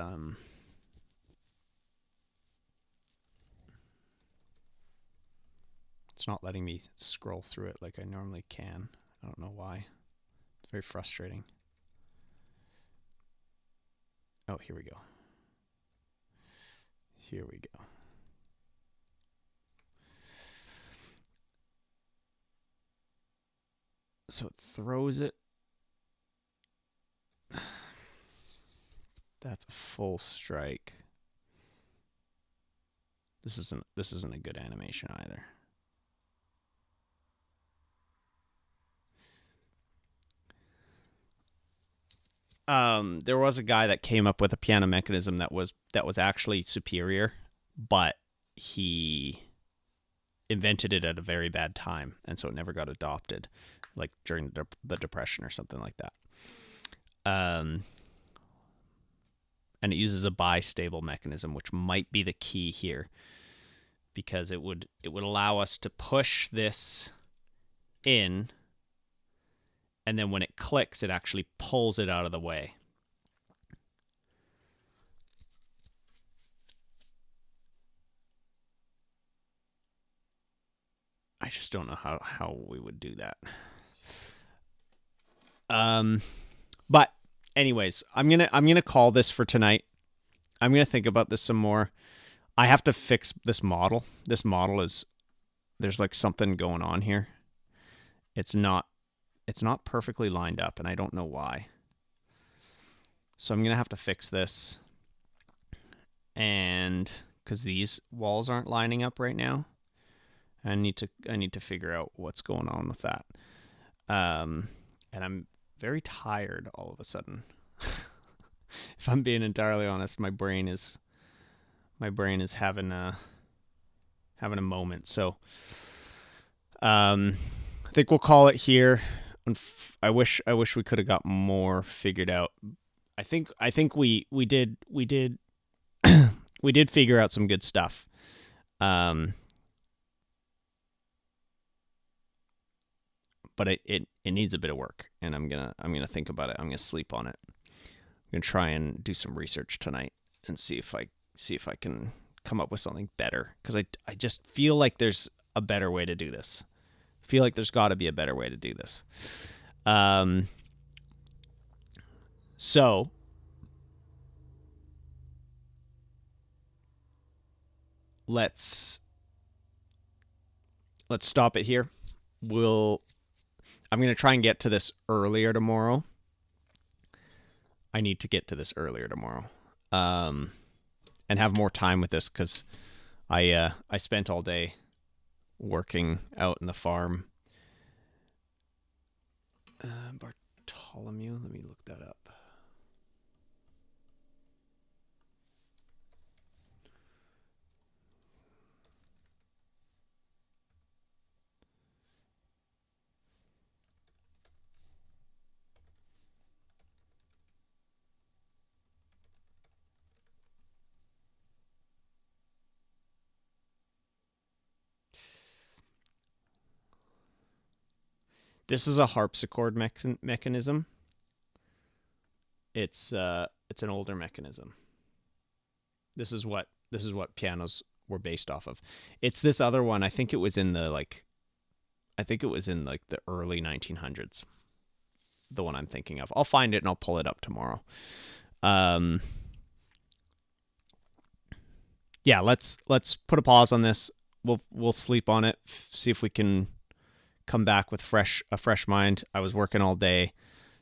it's not letting me scroll through it like I normally can. I don't know why. It's very frustrating. Oh, here we go. Here we go. So it throws it. That's a full strike. This isn't a good animation either. There was a guy that came up with a piano mechanism that was actually superior, but he invented it at a very bad time, and so it never got adopted, like during the Depression or something like that. And it uses a bistable mechanism, which might be the key here, because it would allow us to push this in, and then when it clicks, it actually pulls it out of the way. I just don't know how we would do that. But anyways, I'm gonna call this for tonight. I'm gonna think about this some more. I have to fix this model. This model there's like something going on here. It's not perfectly lined up, and I don't know why. So I'm gonna have to fix this, and because these walls aren't lining up right now, I need to figure out what's going on with that. And I'm very tired all of a sudden. If I'm being entirely honest, my brain is having a moment. So I think we'll call it here. I wish we could have got more figured out. I think we did we did figure out some good stuff. But it needs a bit of work, and I'm gonna think about it. I'm gonna sleep on it. I'm gonna try and do some research tonight and see if I can come up with something better, because I just feel like there's a better way to do this. I feel like there's got to be a better way to do this. So let's stop it here. I'm going to try and get to this earlier tomorrow. I need to get to this earlier tomorrow. And have more time with this, because I spent all day working out in the farm. Bartholomew, let me look that up. This is a harpsichord mechanism. It's an older mechanism. This is what pianos were based off of. It's this other one. I think it was in the the early 1900s. The one I'm thinking of. I'll find it and I'll pull it up tomorrow. yeah, let's put a pause on this. We'll sleep on it, see if we can come back with a fresh mind. I was working all day,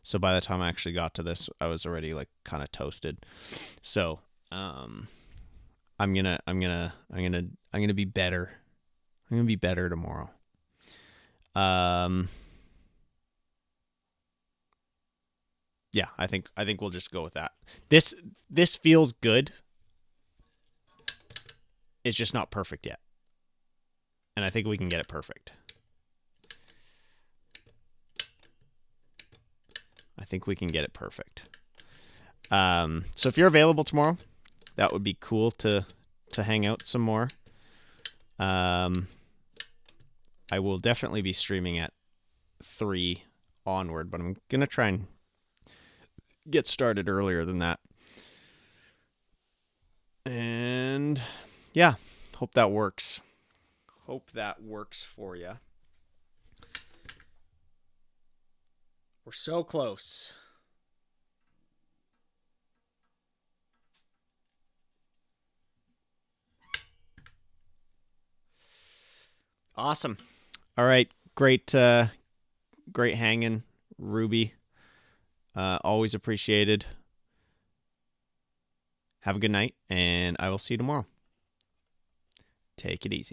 so by the time I actually got to this, I was already like kind of toasted. So, I'm gonna be better. I'm gonna be better tomorrow. Yeah, I think we'll just go with that. This feels good. It's just not perfect yet. And I think we can get it perfect. I think we can get it perfect. So if you're available tomorrow, that would be cool to hang out some more. I will definitely be streaming at 3 onward, but I'm gonna try and get started earlier than that. And yeah, hope that works. Hope that works for you. We're so close. Awesome. All right. Great hanging, Ruby. Always appreciated. Have a good night, and I will see you tomorrow. Take it easy.